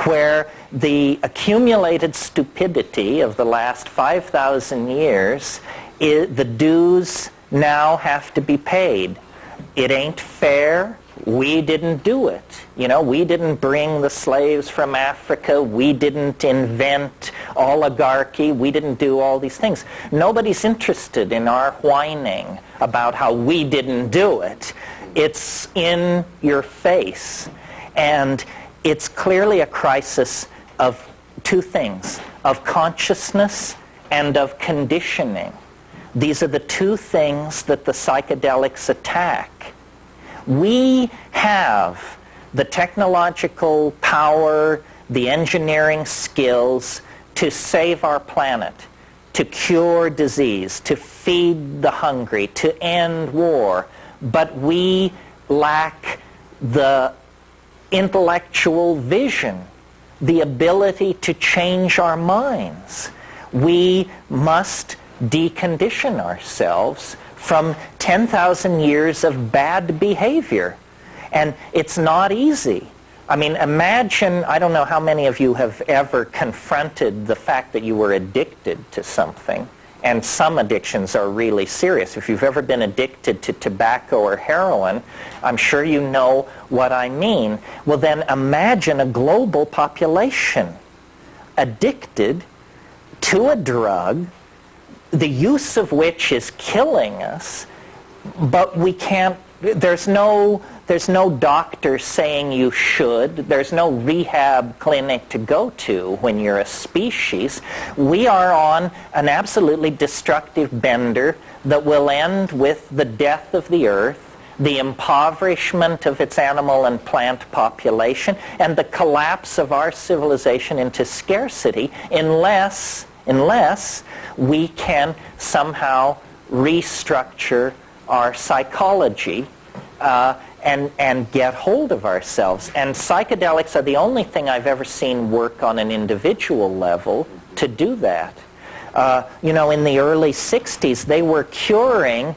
where the accumulated stupidity of the last 5,000 years, the dues now have to be paid. It ain't fair. We didn't do it. You know, we didn't bring the slaves from Africa. We didn't invent oligarchy. We didn't do all these things. Nobody's interested in our whining about how we didn't do it. It's in your face. And it's clearly a crisis of two things, of consciousness and of conditioning. These are the two things that the psychedelics attack. We have the technological power, the engineering skills to save our planet, to cure disease, to feed the hungry, to end war, but we lack the intellectual vision, the ability to change our minds. We must decondition ourselves from 10,000 years of bad behavior. And it's not easy. I mean, imagine, I don't know how many of you have ever confronted the fact that you were addicted to something. And some addictions are really serious. If you've ever been addicted to tobacco or heroin, I'm sure you know what I mean. Well, then imagine a global population addicted to a drug, the use of which is killing us, but we can't, there's no doctor saying you should, there's no rehab clinic to go to when you're a species. We are on an absolutely destructive bender that will end with the death of the earth, the impoverishment of its animal and plant population, and the collapse of our civilization into scarcity unless we can somehow restructure our psychology and get hold of ourselves. And psychedelics are the only thing I've ever seen work on an individual level to do that. In the early 60s, they were curing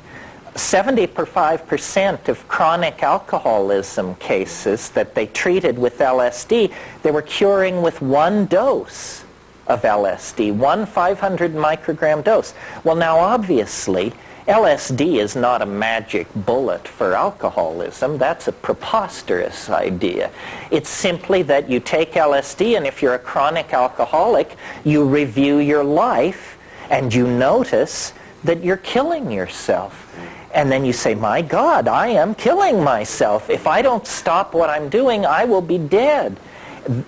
75% of chronic alcoholism cases that they treated with LSD. They were curing with one dose of LSD, one 500 microgram dose. Well, now obviously, LSD is not a magic bullet for alcoholism. That's a preposterous idea. It's simply that you take LSD, and if you're a chronic alcoholic, you review your life and you notice that you're killing yourself. And then you say, my God, I am killing myself. If I don't stop what I'm doing, I will be dead.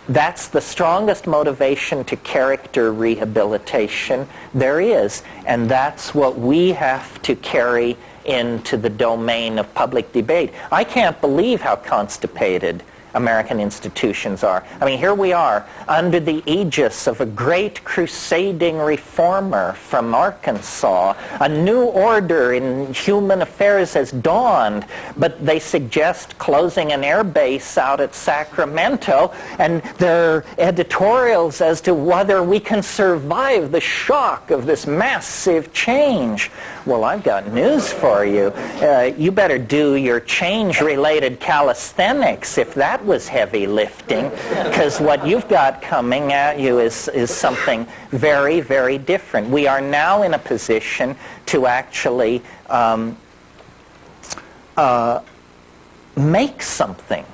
That's the strongest motivation to character rehabilitation there is. And that's what we have to carry into the domain of public debate. I can't believe how constipated American institutions are. I mean, here we are under the aegis of a great crusading reformer from Arkansas. A new order in human affairs has dawned, but they suggest closing an air base out at Sacramento, and there are editorials as to whether we can survive the shock of this massive change. Well, I've got news for you. You better do your change-related calisthenics if that was heavy lifting, because what you've got coming at you is something very, very different. We are now in a position to actually make something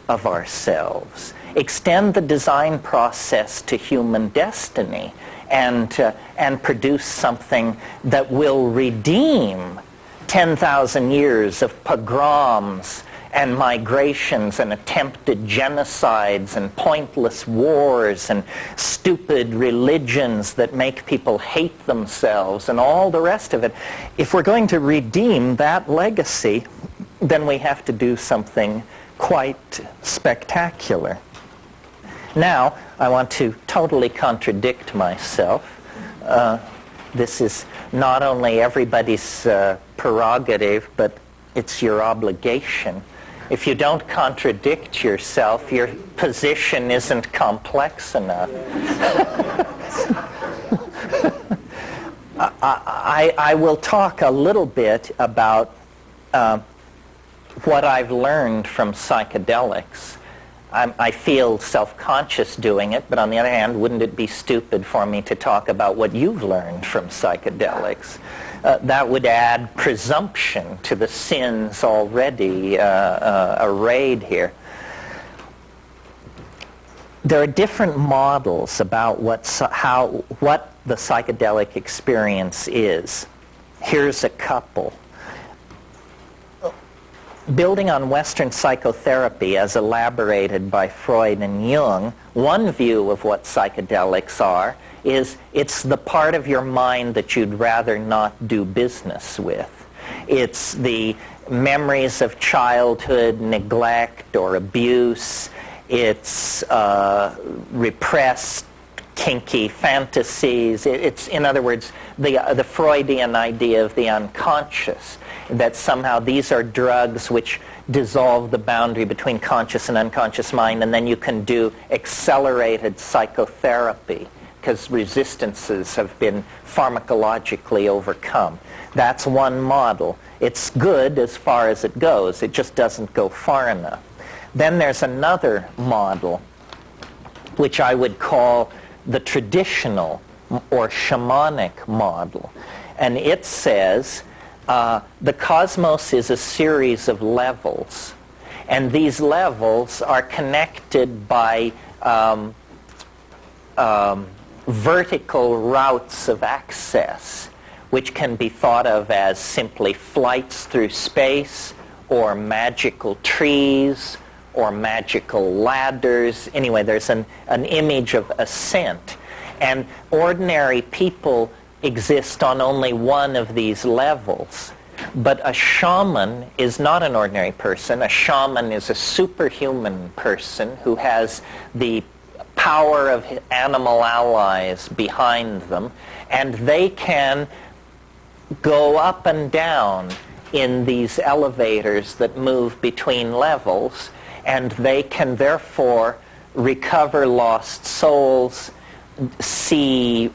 of ourselves, extend the design process to human destiny, and produce something that will redeem 10,000 years of pogroms and migrations and attempted genocides and pointless wars and stupid religions that make people hate themselves and all the rest of it. If we're going to redeem that legacy, then we have to do something quite spectacular. Now, I want to totally contradict myself. This is not only everybody's prerogative, but it's your obligation. If you don't contradict yourself, your position isn't complex enough. I will talk a little bit about what I've learned from psychedelics. I feel self-conscious doing it, but on the other hand, wouldn't it be stupid for me to talk about what you've learned from psychedelics? That would add presumption to the sins already arrayed here. There are different models about what the psychedelic experience is. Here's a couple. Building on Western psychotherapy as elaborated by Freud and Jung, one view of what psychedelics are is it's the part of your mind that you'd rather not do business with. It's the memories of childhood neglect or abuse. It's repressed kinky fantasies. It's, in other words, the Freudian idea of the unconscious, that somehow these are drugs which dissolve the boundary between conscious and unconscious mind, and then you can do accelerated psychotherapy because resistances have been pharmacologically overcome. That's one model. It's good as far as it goes. It just doesn't go far enough. Then there's another model, which I would call the traditional or shamanic model. And it says the cosmos is a series of levels. And these levels are connected by vertical routes of access, which can be thought of as simply flights through space, or magical trees, or magical ladders. Anyway, there's an image of ascent. And ordinary people exist on only one of these levels. But a shaman is not an ordinary person. A shaman is a superhuman person who has the power of animal allies behind them, and they can go up and down in these elevators that move between levels, and they can therefore recover lost souls, see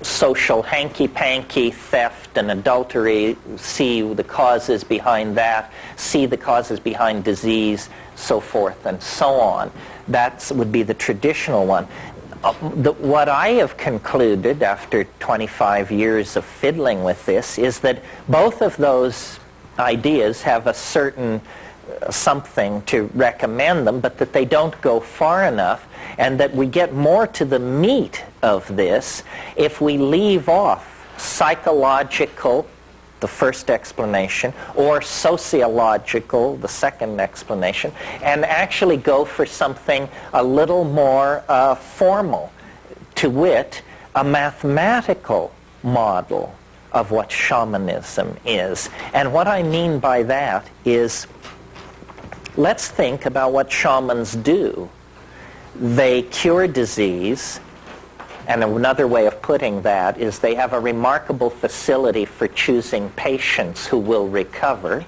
social hanky-panky, theft and adultery, see the causes behind that, see the causes behind disease, so forth and so on. That would be the traditional one. What I have concluded after 25 years of fiddling with this is that both of those ideas have a certain something to recommend them, but that they don't go far enough, and that we get more to the meat of this if we leave off psychological, the first explanation, or sociological, the second explanation, and actually go for something a little more formal, to wit, a mathematical model of what shamanism is. And what I mean by that is, let's think about what shamans do. They cure disease, and another way of putting that is they have a remarkable facility for choosing patients who will recover.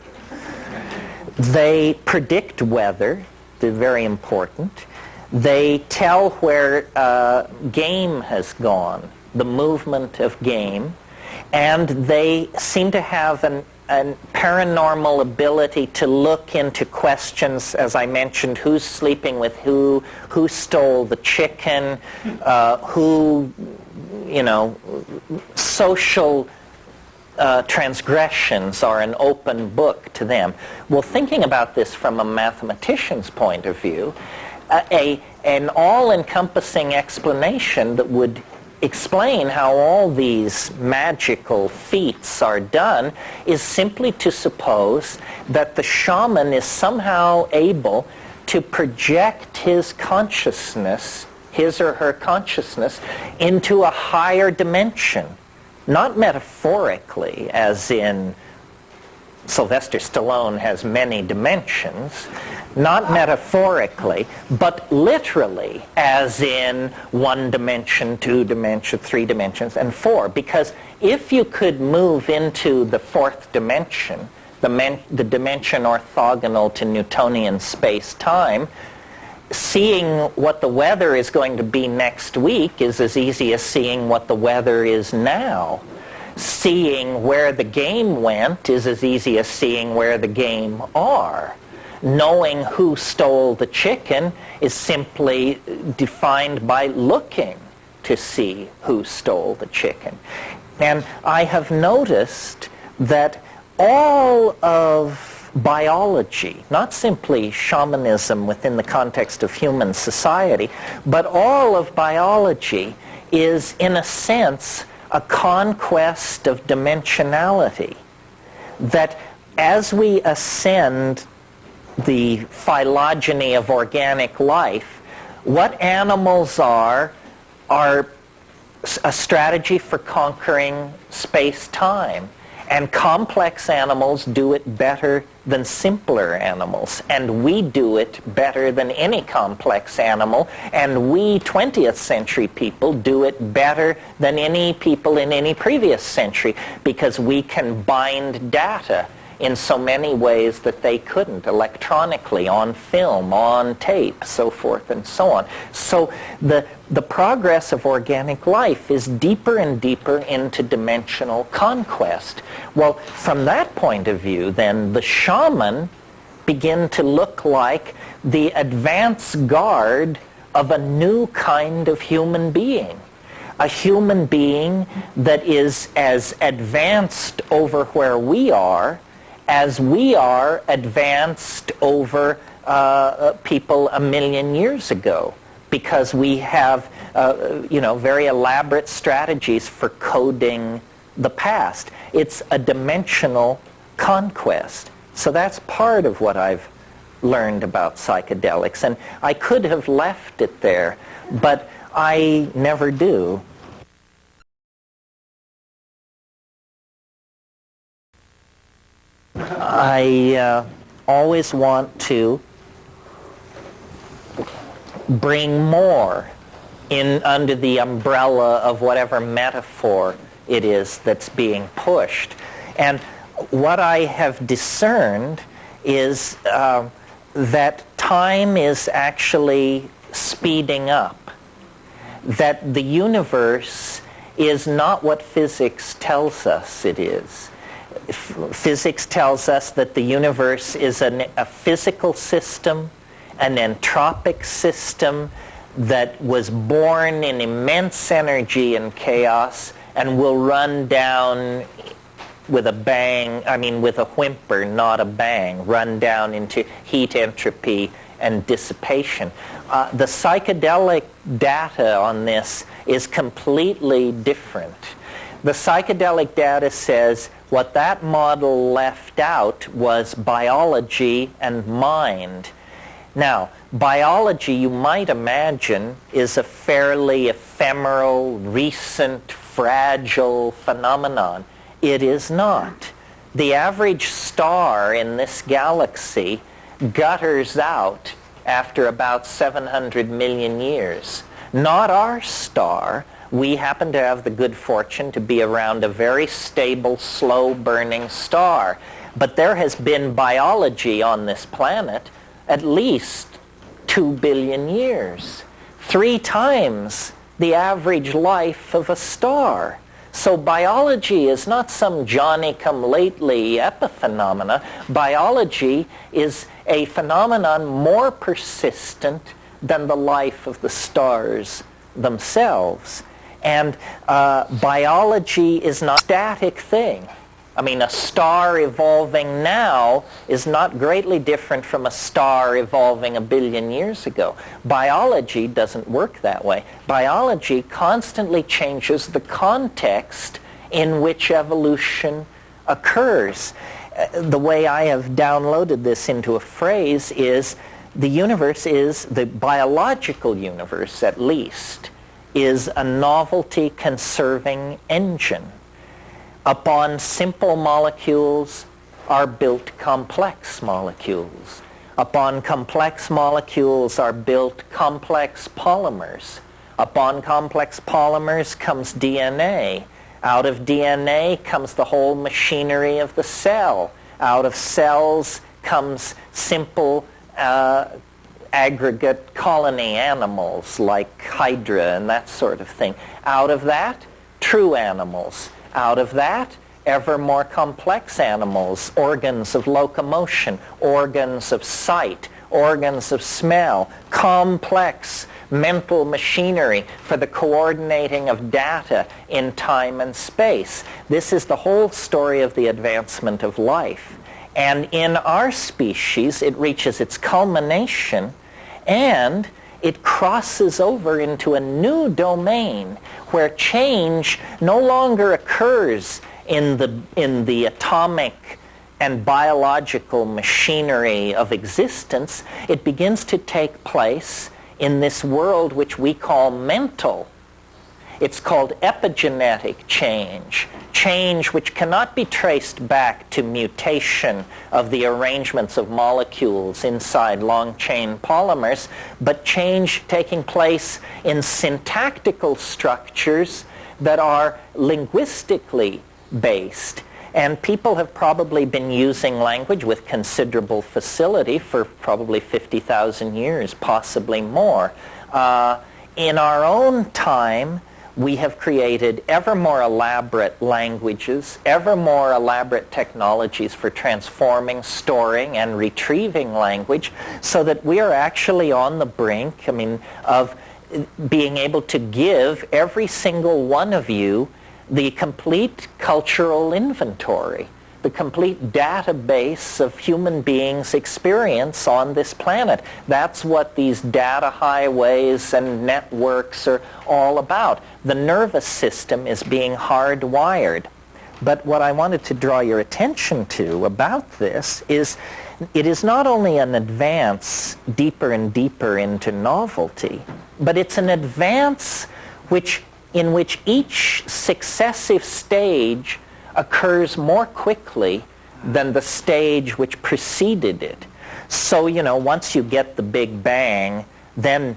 They predict weather, they're very important. They tell where game has gone, the movement of game, and they seem to have an paranormal ability to look into questions, as I mentioned, who's sleeping with who stole the chicken, social transgressions are an open book to them. Well, thinking about this from a mathematician's point of view, an all-encompassing explanation that would explain how all these magical feats are done is simply to suppose that the shaman is somehow able to project his consciousness, his or her consciousness, into a higher dimension. Not metaphorically, as in Sylvester Stallone has many dimensions, not metaphorically, but literally, as in 1 dimension, 2 dimension, 3 dimensions, and 4. Because if you could move into the 4th dimension, the dimension orthogonal to Newtonian space-time, seeing what the weather is going to be next week is as easy as seeing what the weather is now. Seeing where the game went is as easy as seeing where the game are. Knowing who stole the chicken is simply defined by looking to see who stole the chicken. And I have noticed that all of biology, not simply shamanism within the context of human society, but all of biology is, in a sense, a conquest of dimensionality. That as we ascend the phylogeny of organic life, what animals are a strategy for conquering space-time. And complex animals do it better than simpler animals. And we do it better than any complex animal. And we 20th century people do it better than any people in any previous century, because we can bind data in so many ways that they couldn't, electronically, on film, on tape, so forth and so on. So the progress of organic life is deeper and deeper into dimensional conquest. Well, from that point of view, then, the shaman begin to look like the advance guard of a new kind of human being. A human being that is as advanced over where we are as we are advanced over people 1 million years ago, because we have very elaborate strategies for coding the past. It's a dimensional conquest. So that's part of what I've learned about psychedelics, and I could have left it there, but I never do. I always want to bring more in under the umbrella of whatever metaphor it is that's being pushed. And what I have discerned is that time is actually speeding up, that the universe is not what physics tells us it is. Physics tells us that the universe is a physical system, an entropic system that was born in immense energy and chaos and will run down with a bang, with a whimper, not a bang, run down into heat, entropy, and dissipation. The psychedelic data on this is completely different. The psychedelic data says what that model left out was biology and mind. Now, biology, you might imagine, is a fairly ephemeral, recent, fragile phenomenon. It is not. The average star in this galaxy gutters out after about 700 million years. Not our star. We happen to have the good fortune to be around a very stable, slow-burning star. But there has been biology on this planet at least 2 billion years. 3 times the average life of a star. So biology is not some Johnny-come-lately epiphenomena. Biology is a phenomenon more persistent than the life of the stars themselves. And biology is not a static thing. A star evolving now is not greatly different from a star evolving 1 billion years ago. Biology doesn't work that way. Biology constantly changes the context in which evolution occurs. The way I have downloaded this into a phrase is the universe is, the biological universe at least, is a novelty-conserving engine. Upon simple molecules are built complex molecules. Upon complex molecules are built complex polymers. Upon complex polymers comes DNA. Out of DNA comes the whole machinery of the cell. Out of cells comes simple aggregate colony animals like Hydra and that sort of thing. Out of that, true animals. Out of that, ever more complex animals, organs of locomotion, organs of sight, organs of smell, complex mental machinery for the coordinating of data in time and space. This is the whole story of the advancement of life. And in our species, it reaches its culmination and it crosses over into a new domain where change no longer occurs in the atomic and biological machinery of existence. It begins to take place in this world which we call mental. It's called epigenetic change, change which cannot be traced back to mutation of the arrangements of molecules inside long-chain polymers, but change taking place in syntactical structures that are linguistically based. And people have probably been using language with considerable facility for probably 50,000 years, possibly more. In our own time, we have created ever more elaborate languages, ever more elaborate technologies for transforming, storing, and retrieving language, so that we are actually on the brink, of being able to give every single one of you the complete cultural inventory, the complete database of human beings' experience on this planet. That's what these data highways and networks are all about. The nervous system is being hardwired. But what I wanted to draw your attention to about this is it is not only an advance deeper and deeper into novelty, but it's an advance in which each successive stage occurs more quickly than the stage which preceded it. So, once you get the Big Bang, then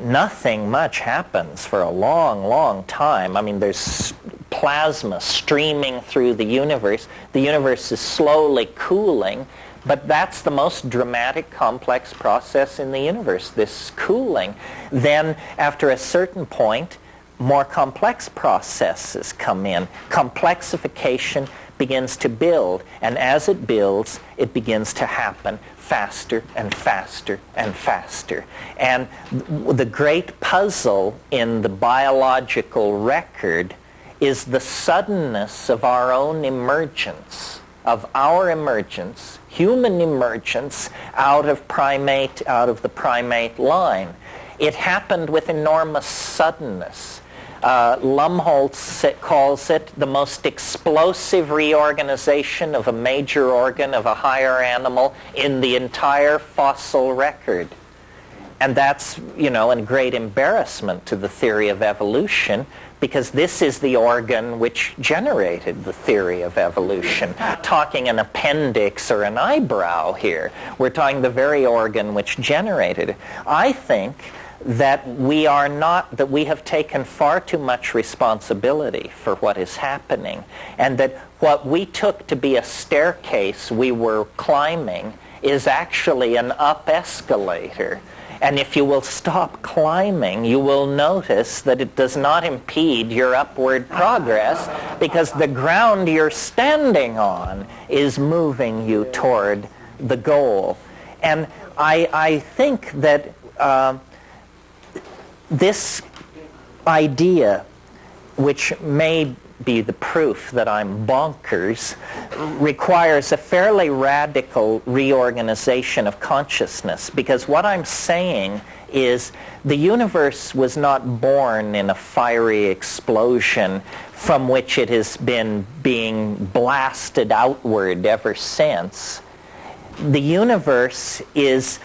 nothing much happens for a long, long time. There's plasma streaming through the universe. The universe is slowly cooling, but that's the most dramatic, complex process in the universe, this cooling. Then, after a certain point, more complex processes come in. Complexification begins to build, and as it builds, it begins to happen faster and faster and faster. And the great puzzle in the biological record is the suddenness of our own emergence, human emergence out of the primate line. It happened with enormous suddenness. Lumholtz calls it the most explosive reorganization of a major organ of a higher animal in the entire fossil record. And that's, a great embarrassment to the theory of evolution, because this is the organ which generated the theory of evolution. We're not talking an appendix or an eyebrow here. We're talking the very organ which generated it. I think that we have taken far too much responsibility for what is happening, and that what we took to be a staircase we were climbing is actually an up escalator. And if you will stop climbing, you will notice that it does not impede your upward progress, because the ground you're standing on is moving you toward the goal. And I think that this idea, which may be the proof that I'm bonkers, requires a fairly radical reorganization of consciousness, because what I'm saying is the universe was not born in a fiery explosion from which it has been being blasted outward ever since. The universe is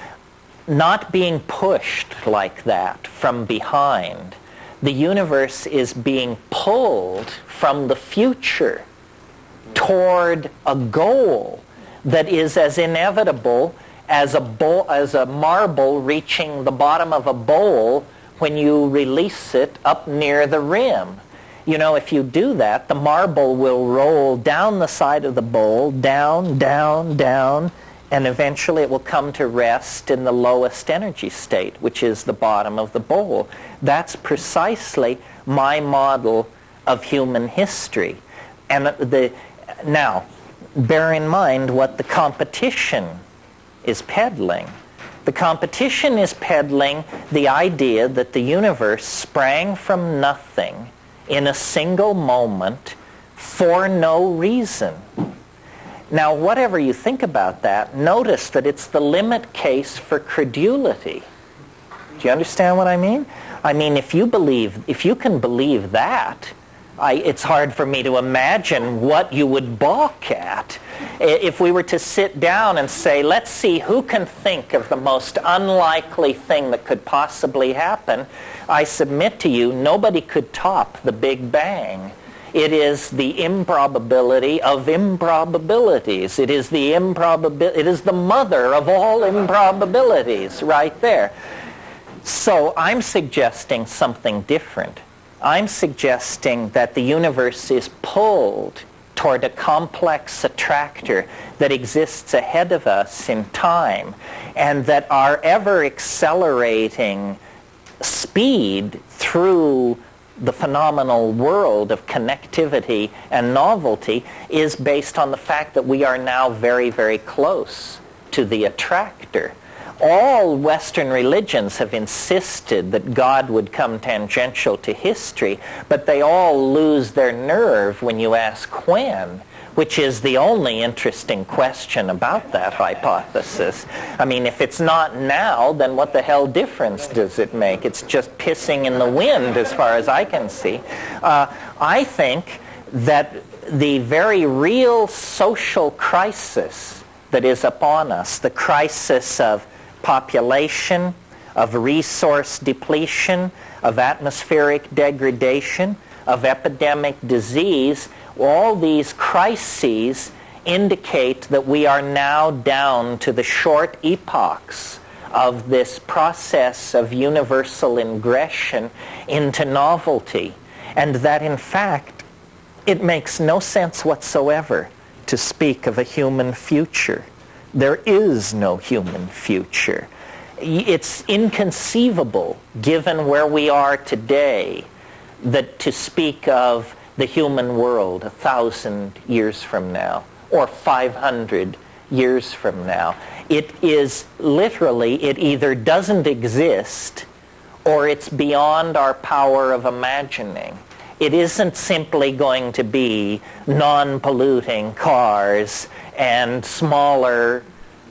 not being pushed like that from behind. The universe is being pulled from the future toward a goal that is as inevitable as a marble reaching the bottom of a bowl when you release it up near the rim. If you do that, the marble will roll down the side of the bowl, down, down, down, and eventually it will come to rest in the lowest energy state, which is the bottom of the bowl. That's precisely my model of human history. And now, bear in mind what the competition is peddling. The competition is peddling the idea that the universe sprang from nothing in a single moment for no reason. Now, whatever you think about that, notice that it's the limit case for credulity. Do you understand what I mean? I mean, if you can believe that, it's hard for me to imagine what you would balk at. If we were to sit down and say, let's see who can think of the most unlikely thing that could possibly happen, I submit to you, nobody could top the Big Bang. It is the improbability of improbabilities. It is the mother of all improbabilities right there. So I'm suggesting something different. I'm suggesting that the universe is pulled toward a complex attractor that exists ahead of us in time, and that our ever-accelerating speed through the phenomenal world of connectivity and novelty is based on the fact that we are now very, very close to the attractor. All Western religions have insisted that God would come tangential to history, but they all lose their nerve when you ask when, which is the only interesting question about that hypothesis. I mean, if it's not now, then what the hell difference does it make? It's just pissing in the wind as far as I can see. I think that the very real social crisis that is upon us, the crisis of population, of resource depletion, of atmospheric degradation, of epidemic disease, all these crises indicate that we are now down to the short epochs of this process of universal ingression into novelty, and that in fact It makes no sense whatsoever to speak of a human future. There is no human future. It's inconceivable, given where we are today, that to speak of the human world 1,000 years from now or 500 years from now. It is literally, it either doesn't exist or it's beyond our power of imagining. It isn't simply going to be non-polluting cars and smaller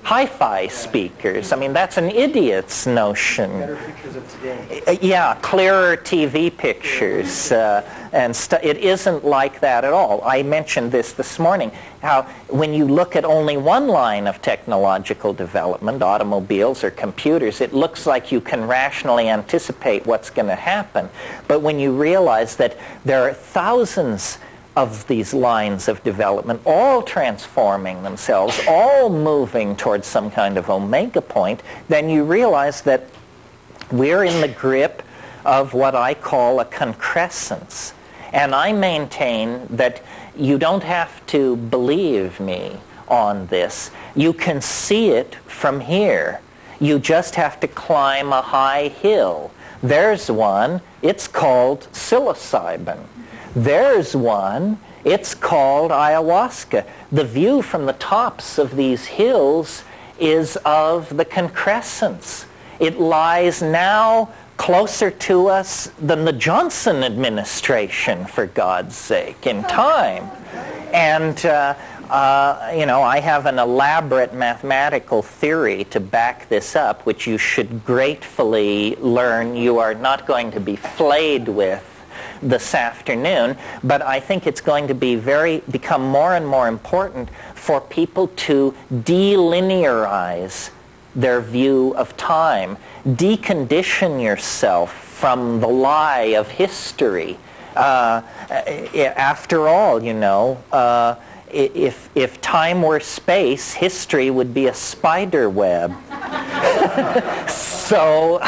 hi-fi speakers. I mean, that's an idiot's notion.
Better pictures of today.
Yeah, clearer TV pictures. It isn't like that at all. I mentioned this morning, how when you look at only one line of technological development, automobiles or computers, it looks like you can rationally anticipate what's going to happen. But when you realize that there are thousands of these lines of development, all transforming themselves, all moving towards some kind of omega point, then you realize that we're in the grip of what I call a concrescence. And I maintain that you don't have to believe me on this. You can see it from here. You just have to climb a high hill. There's one, it's called psilocybin. There's one, it's called ayahuasca. The view from the tops of these hills is of the concrescence. It lies now closer to us than the Johnson administration, for God's sake, in time. And, I have an elaborate mathematical theory to back this up, which you should gratefully learn you are not going to be flayed with this afternoon, but I think it's going to be become more and more important for people to delinearize their view of time, decondition yourself from the lie of history. After all, if time were space, history would be a spider web. So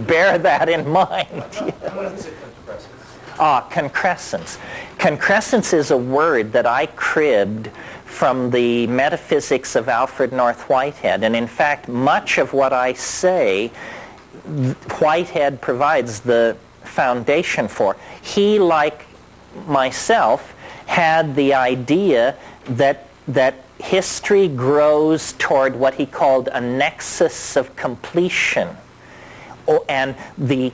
bear that in mind. Concrescence. Concrescence is a word that I cribbed from the metaphysics of Alfred North Whitehead. And in fact, much of what I say, Whitehead provides the foundation for. He, like myself, had the idea that history grows toward what he called a nexus of completion. And these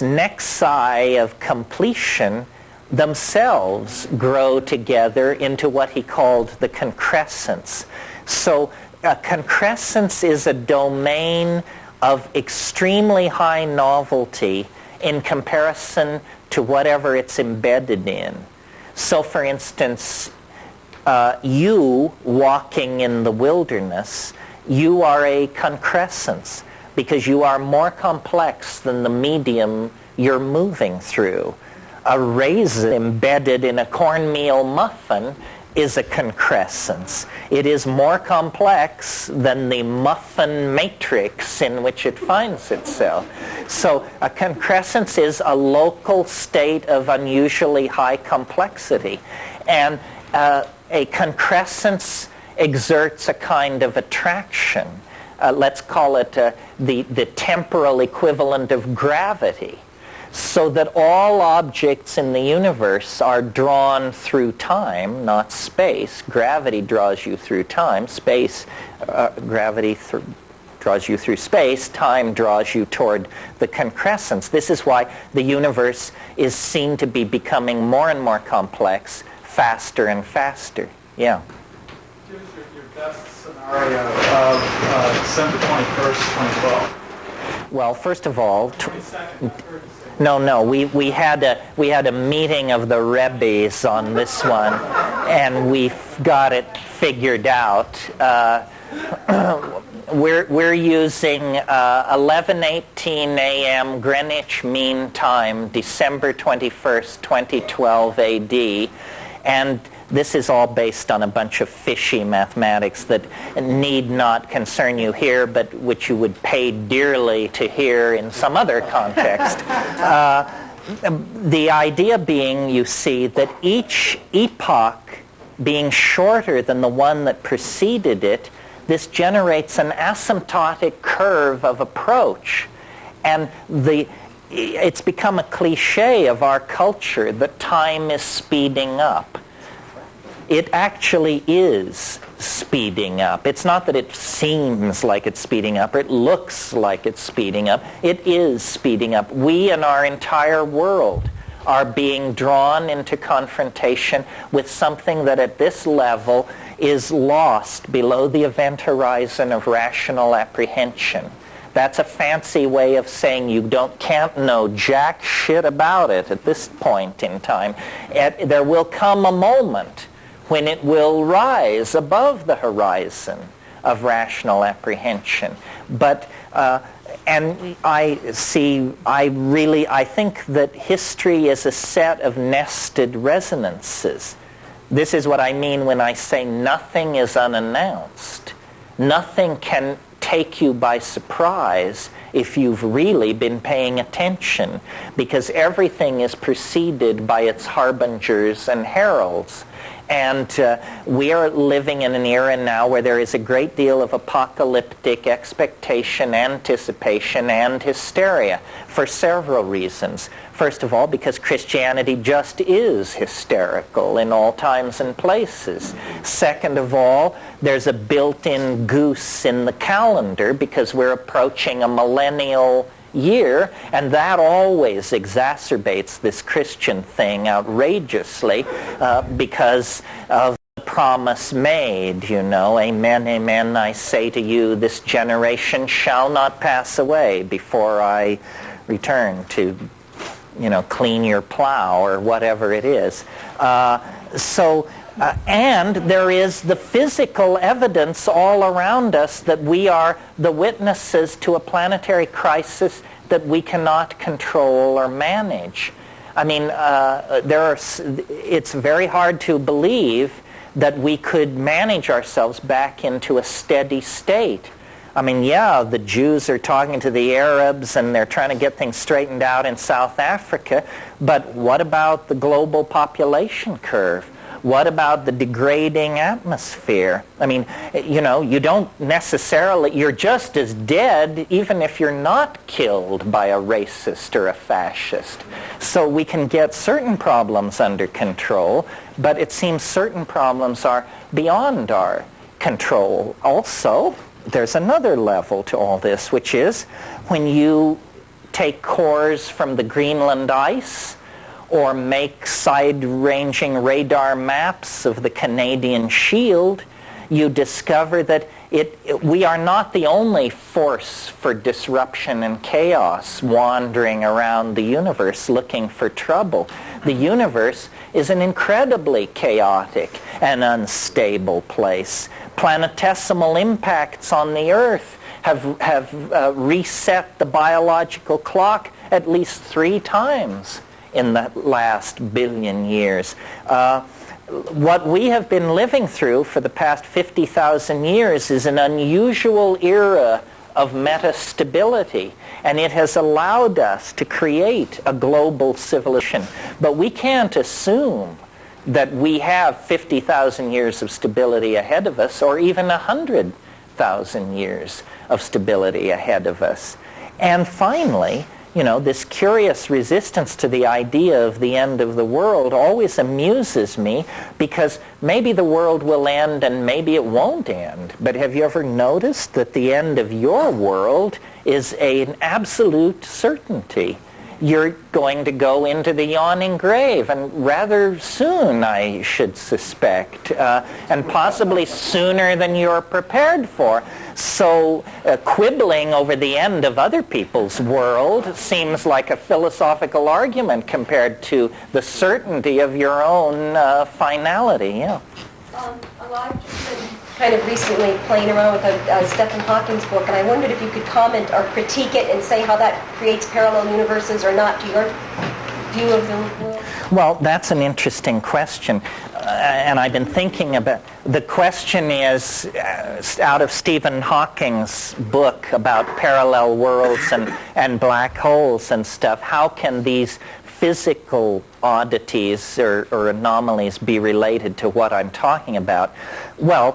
nexi of completion themselves grow together into what he called the concrescence. So a concrescence is a domain of extremely high novelty in comparison to whatever it's embedded in. So for instance, you walking in the wilderness, you are a concrescence, because you are more complex than the medium you're moving through. A raisin embedded in a cornmeal muffin is a concrescence. It is more complex than the muffin matrix in which it finds itself. So a concrescence is a local state of unusually high complexity. And a concrescence exerts a kind of attraction. Let's call it the temporal equivalent of gravity, so that all objects in the universe are drawn through time, not space. Gravity draws you through time. Gravity draws you through space. Time draws you toward the concrescence. This is why the universe is seen to be becoming more and more complex, faster and faster. Yeah.
Give us your best scenario of December 21st, 2012.
Well, first of all,
22nd, 36th.
No. We had a meeting of the Rebbes on this one, and we got it figured out. We're using 11:18 a.m. Greenwich Mean Time, December 21st, 2012 A.D., and this is all based on a bunch of fishy mathematics that need not concern you here, but which you would pay dearly to hear in some other context. The idea being, you see, that each epoch being shorter than the one that preceded it, this generates an asymptotic curve of approach. And it's become a cliche of our culture that time is speeding up. It actually is speeding up. It's not that it seems like it's speeding up or it looks like it's speeding up. It is speeding up. We and our entire world are being drawn into confrontation with something that at this level is lost below the event horizon of rational apprehension. That's a fancy way of saying you can't know jack shit about it at this point in time. There will come a moment when it will rise above the horizon of rational apprehension. But, and I think that history is a set of nested resonances. This is what I mean when I say nothing is unannounced. Nothing can take you by surprise if you've really been paying attention, because everything is preceded by its harbingers and heralds. And we are living in an era now where there is a great deal of apocalyptic expectation, anticipation, and hysteria for several reasons. First of all, because Christianity just is hysterical in all times and places. Second of all, there's a built-in goose in the calendar because we're approaching a millennial year, and that always exacerbates this Christian thing outrageously because of the promise made, you know, amen, amen, I say to you, this generation shall not pass away before I return to, you know, clean your plow or whatever it is. And there is the physical evidence all around us that we are the witnesses to a planetary crisis that we cannot control or manage. I mean, it's very hard to believe that we could manage ourselves back into a steady state. I mean, yeah, the Jews are talking to the Arabs and they're trying to get things straightened out in South Africa, but what about the global population curve? What about the degrading atmosphere? I mean, you know, you don't necessarily, you're just as dead even if you're not killed by a racist or a fascist. So we can get certain problems under control, but it seems certain problems are beyond our control. Also, there's another level to all this, which is when you take cores from the Greenland ice, or make side-ranging radar maps of the Canadian Shield, you discover that we are not the only force for disruption and chaos wandering around the universe looking for trouble. The universe is an incredibly chaotic and unstable place. Planetesimal impacts on the Earth have reset the biological clock at least 3 times in the last billion years. What we have been living through for the past 50,000 years is an unusual era of metastability, and it has allowed us to create a global civilization. But we can't assume that we have 50,000 years of stability ahead of us, or even 100,000 years of stability ahead of us. And finally, you know, this curious resistance to the idea of the end of the world always amuses me, because maybe the world will end and maybe it won't end. But have you ever noticed that the end of your world is an absolute certainty? You're going to go into the yawning grave, and rather soon, I should suspect, and possibly sooner than you're prepared for. So quibbling over the end of other people's world seems like a philosophical argument compared to the certainty of your own finality. Yeah.
I've just been kind of recently playing around with Stephen Hawking's book, and I wondered if you could comment or critique it and say how that creates parallel universes or not to your view of the world.
Well, that's an interesting question, and I've been thinking about. The question is out of Stephen Hawking's book about parallel worlds and black holes and stuff. How can these physical oddities or anomalies be related to what I'm talking about? Well,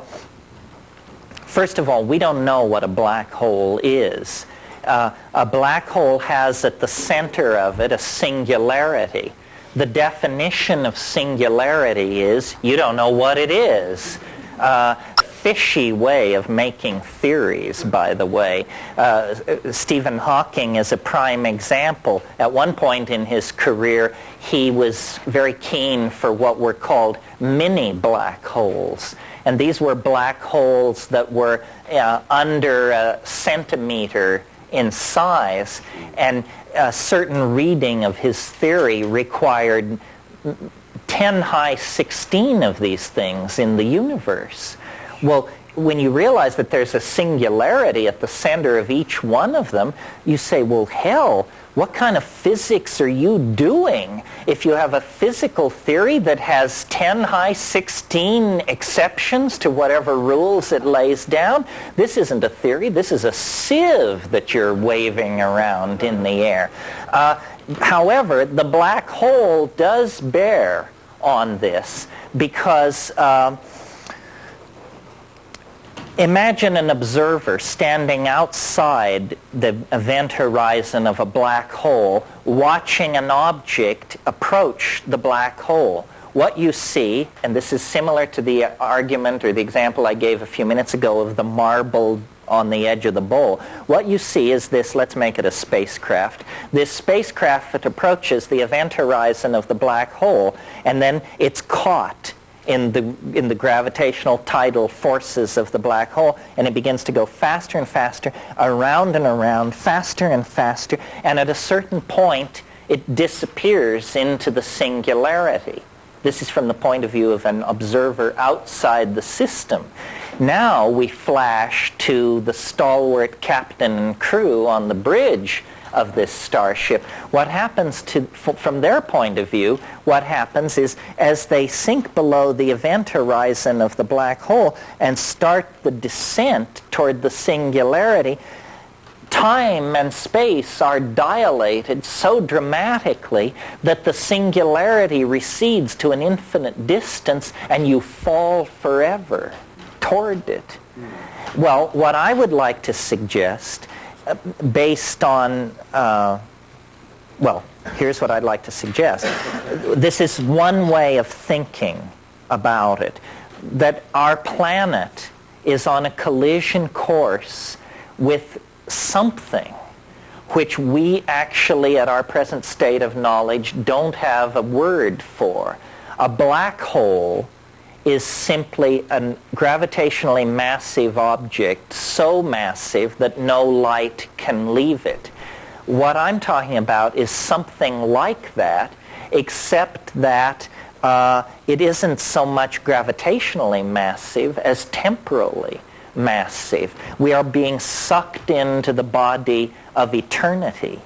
first of all, we don't know what a black hole is. A black hole has at the center of it a singularity. The definition of singularity is you don't know what it is. Fishy way of making theories, by the way. Stephen Hawking is a prime example. At one point in his career, he was very keen for what were called mini black holes. And these were black holes that were under a centimeter in size, and a certain reading of his theory required 10 high 16 of these things in the universe. Well, when you realize that there's a singularity at the center of each one of them, you say, well, hell, what kind of physics are you doing if you have a physical theory that has 10 high 16 exceptions to whatever rules it lays down? This isn't a theory. This is a sieve that you're waving around in the air. However, the black hole does bear on this because imagine an observer standing outside the event horizon of a black hole, watching an object approach the black hole. What you see, and this is similar to the argument or the example I gave a few minutes ago of the marble on the edge of the bowl, what you see is this, let's make it a spacecraft. This spacecraft that approaches the event horizon of the black hole, and then it's caught in the gravitational tidal forces of the black hole, and it begins to go faster and faster, around and around, faster and faster, and at a certain point it disappears into the singularity. This is from the point of view of an observer outside the system. Now we flash to the stalwart captain and crew on the bridge of this starship. What happens from their point of view, what happens is as they sink below the event horizon of the black hole and start the descent toward the singularity, time and space are dilated so dramatically that the singularity recedes to an infinite distance and you fall forever toward it. Well, what I would like to suggest based on, well, here's what I'd like to suggest. This is one way of thinking about it, that our planet is on a collision course with something which we actually, at our present state of knowledge, don't have a word for. A black hole is simply a gravitationally massive object, so massive that no light can leave it. What I'm talking about is something like that, except that it isn't so much gravitationally massive as temporally massive. We are being sucked into the body of eternity.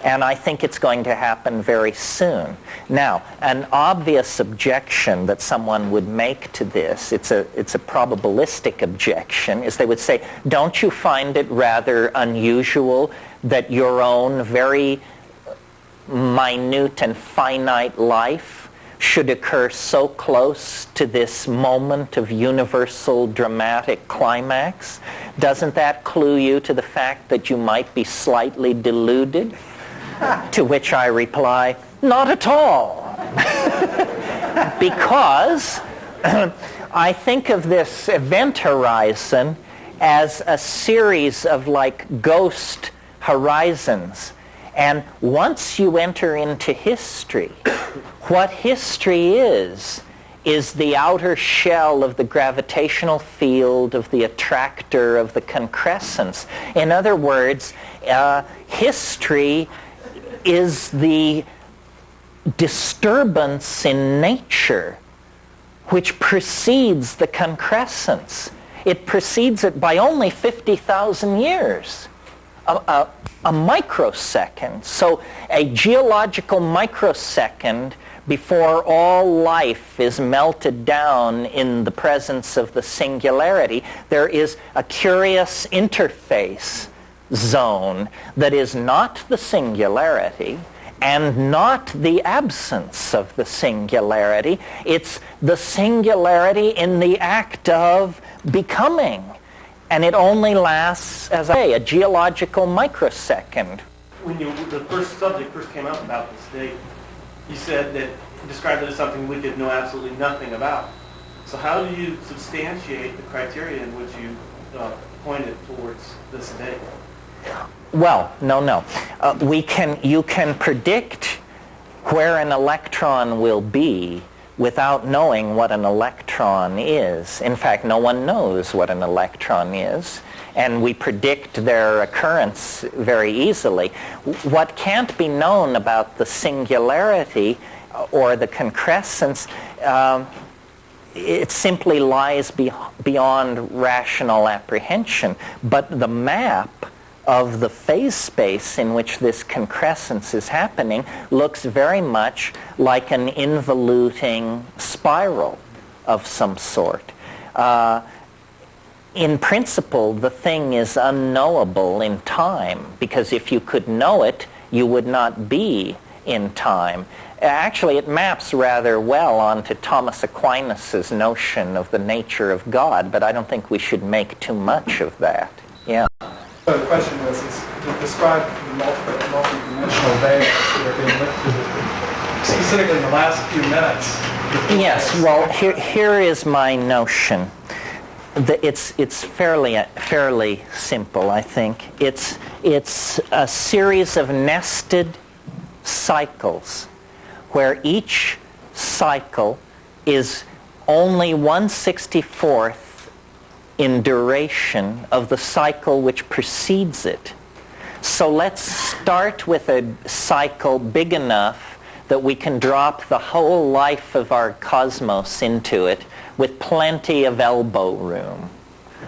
And I think it's going to happen very soon. Now, an obvious objection that someone would make to this, it's a probabilistic objection, is they would say, don't you find it rather unusual that your own very minute and finite life should occur so close to this moment of universal dramatic climax? Doesn't that clue you to the fact that you might be slightly deluded? To which I reply, not at all. Because I think of this event horizon as a series of like ghost horizons. And once you enter into history, what history is the outer shell of the gravitational field of the attractor of the concrescence. In other words, history is the disturbance in nature which precedes the concrescence. It precedes it by only 50,000 years. A microsecond. So a geological microsecond before all life is melted down in the presence of the singularity, there is a curious interface zone that is not the singularity and not the absence of the singularity. It's the singularity in the act of becoming. And it only lasts, as I say, a geological microsecond.
When the first subject first came up about the state, you said that you described it as something we could know absolutely nothing about. So how do you substantiate the criteria in which you pointed towards the state?
Well, no. You can predict where an electron will be without knowing what an electron is. In fact, no one knows what an electron is, and we predict their occurrence very easily. What can't be known about the singularity or the concrescence, it simply lies beyond rational apprehension. But the map of the phase space in which this concrescence is happening looks very much like an involuting spiral of some sort. In principle, the thing is unknowable in time, because if you could know it, you would not be in time. Actually, it maps rather well onto Thomas Aquinas' notion of the nature of God, but I don't think we should make too much of that. Yeah.
So the question was, to describe the multi-dimensional layers that are being lifted, specifically in the last few minutes.
Yes, well, here is my notion. It's fairly simple, I think. It's a series of nested cycles where each cycle is only 1/64th in duration of the cycle which precedes it. So let's start with a cycle big enough that we can drop the whole life of our cosmos into it with plenty of elbow room.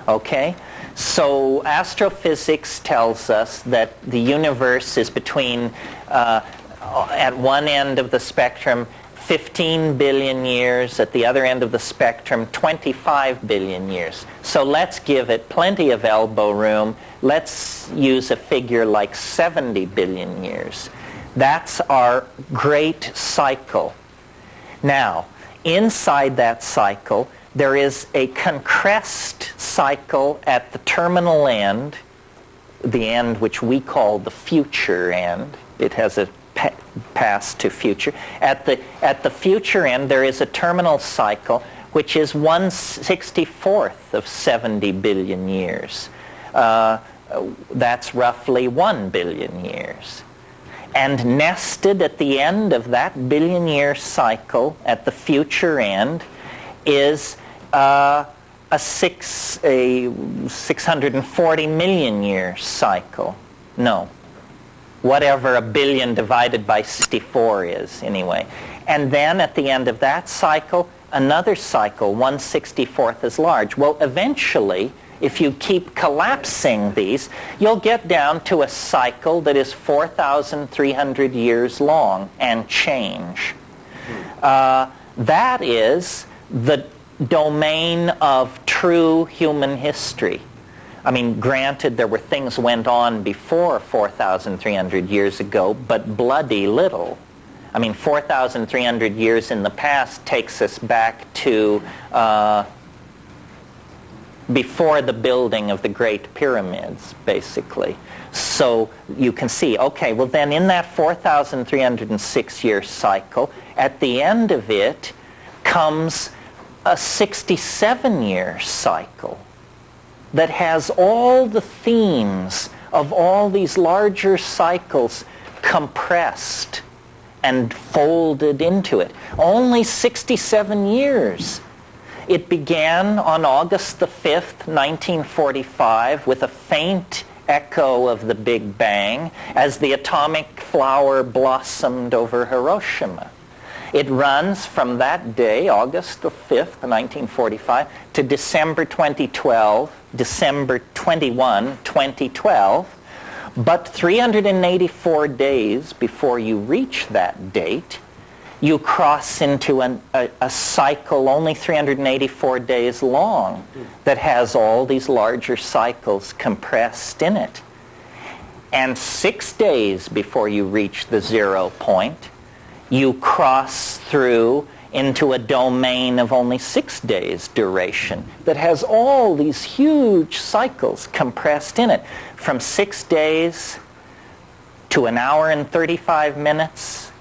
Okay? So astrophysics tells us that the universe is between, at one end of the spectrum, 15 billion years, at the other end of the spectrum, 25 billion years. So let's give it plenty of elbow room. Let's use a figure like 70 billion years. That's our great cycle. Now, inside that cycle, there is a concressed cycle at the terminal end, the end which we call the future end. It has a past to future. At the future end, there is a terminal cycle which is 1/64th of 70 billion years. That's roughly 1 billion years. And nested at the end of that billion-year cycle at the future end is a 640 million-year cycle. No. Whatever a billion divided by 64 is, anyway. And then at the end of that cycle, another cycle, 1/64th as large. Well, eventually, if you keep collapsing these, you'll get down to a cycle that is 4,300 years long and change. That is the domain of true human history. I mean, granted, there were things went on before 4,300 years ago, but bloody little. I mean, 4,300 years in the past takes us back to before the building of the Great Pyramids, basically. So you can see, okay, well then in that 4,306-year cycle, at the end of it comes a 67-year cycle that has all the themes of all these larger cycles compressed and folded into it. Only 67 years. It began on August the 5th, 1945, with a faint echo of the Big Bang as the atomic flower blossomed over Hiroshima. It runs from that day, August the 5th, 1945, to December 2012, December 21, 2012. But 384 days before you reach that date, you cross into a cycle only 384 days long that has all these larger cycles compressed in it. and 6 days before you reach the 0 point, you cross through into a domain of only 6 days duration that has all these huge cycles compressed in it. From 6 days to an hour and 35 minutes,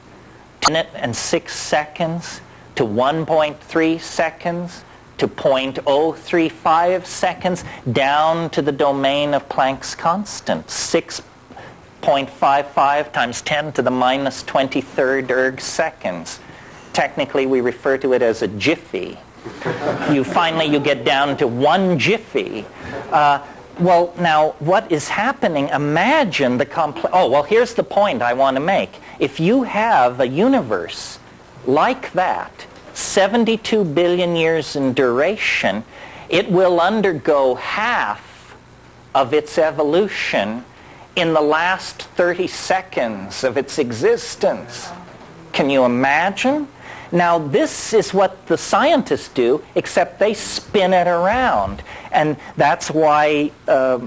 a minute and 6 seconds, to 1.3 seconds, to 0.035 seconds, down to the domain of Planck's constant, 6.55 times 10 to the minus 23rd erg seconds. Technically, we refer to it as a jiffy. You get down to 1 jiffy. Well, now, what is happening? Imagine the here's the point I want to make. If you have a universe like that, 72 billion years in duration, it will undergo half of its evolution in the last 30 seconds of its existence. Can you imagine? Now, this is what the scientists do, except they spin it around. And that's why, I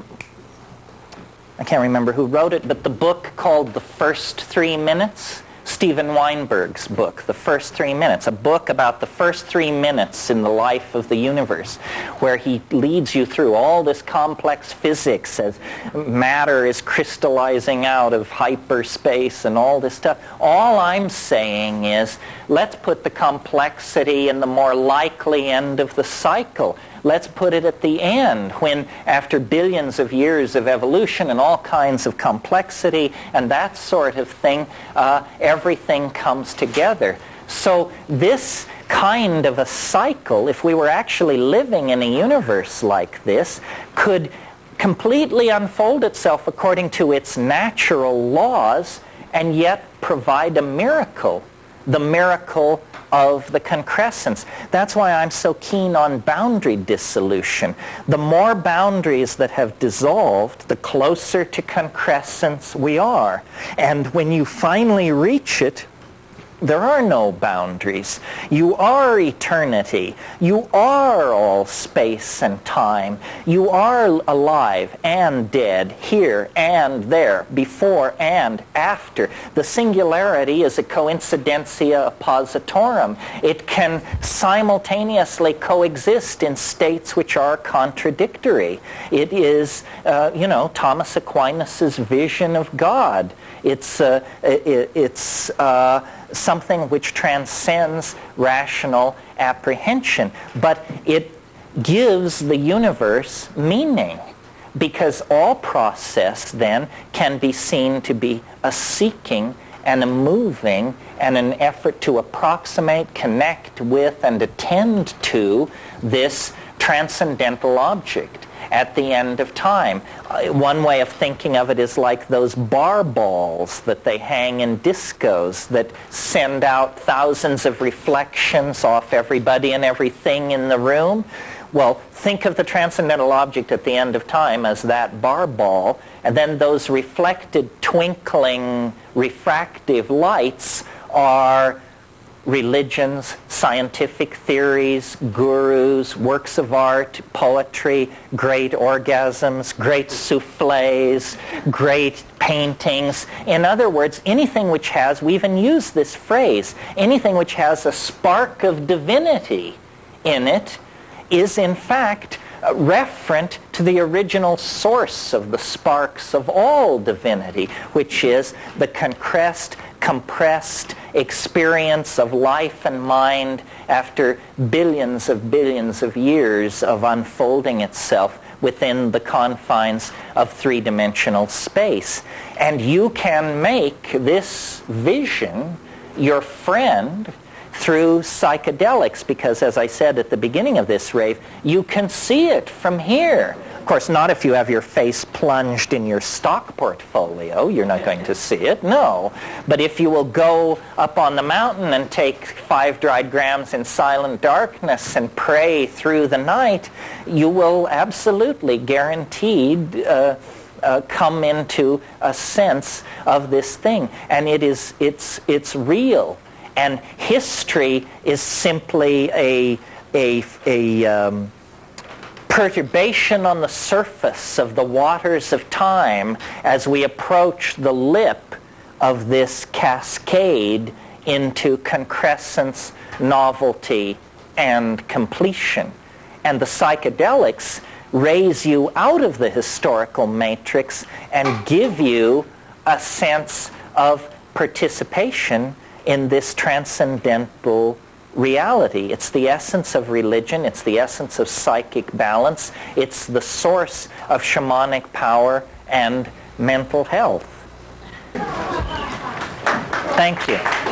can't remember who wrote it, but the book called The First 3 Minutes, Steven Weinberg's book, The First 3 Minutes, a book about the first 3 minutes in the life of the universe, where he leads you through all this complex physics as matter is crystallizing out of hyperspace and all this stuff. All I'm saying is, let's put the complexity in the more likely end of the cycle. Let's put it at the end, when after billions of years of evolution and all kinds of complexity and that sort of thing, everything comes together. So this kind of a cycle, if we were actually living in a universe like this, could completely unfold itself according to its natural laws and yet provide a miracle, the miracle of the concrescence. That's why I'm so keen on boundary dissolution. The more boundaries that have dissolved, the closer to concrescence we are. And when you finally reach it, there are no boundaries. You are eternity. You are all space and time. You are alive and dead, here and there, before and after. The singularity is a coincidentia oppositorum. It can simultaneously coexist in states which are contradictory. It is, Thomas Aquinas's vision of God. It's something which transcends rational apprehension. But it gives the universe meaning, because all process then can be seen to be a seeking and a moving and an effort to approximate, connect with, and attend to this transcendental object at the end of time. One way of thinking of it is like those bar balls that they hang in discos that send out thousands of reflections off everybody and everything in the room. Well, think of the transcendental object at the end of time as that bar ball, and then those reflected, twinkling, refractive lights are religions, scientific theories, gurus, works of art, poetry, great orgasms, great souffles, great paintings. In other words, anything which has, we even use this phrase, anything which has a spark of divinity in it is in fact referent to the original source of the sparks of all divinity, which is the compressed experience of life and mind after billions of years of unfolding itself within the confines of three-dimensional space. And you can make this vision your friend through psychedelics, because as I said at the beginning of this rave, you can see it from here. Of course, not if you have your face plunged in your stock portfolio. You're not going to see it, no. But if you will go up on the mountain and take 5 dried grams in silent darkness and pray through the night, you will absolutely guaranteed come into a sense of this thing. And it's real. And history is simply a perturbation on the surface of the waters of time as we approach the lip of this cascade into concrescence, novelty, and completion. And the psychedelics raise you out of the historical matrix and give you a sense of participation in this transcendental reality. It's the essence of religion. It's the essence of psychic balance. It's the source of shamanic power and mental health. Thank you.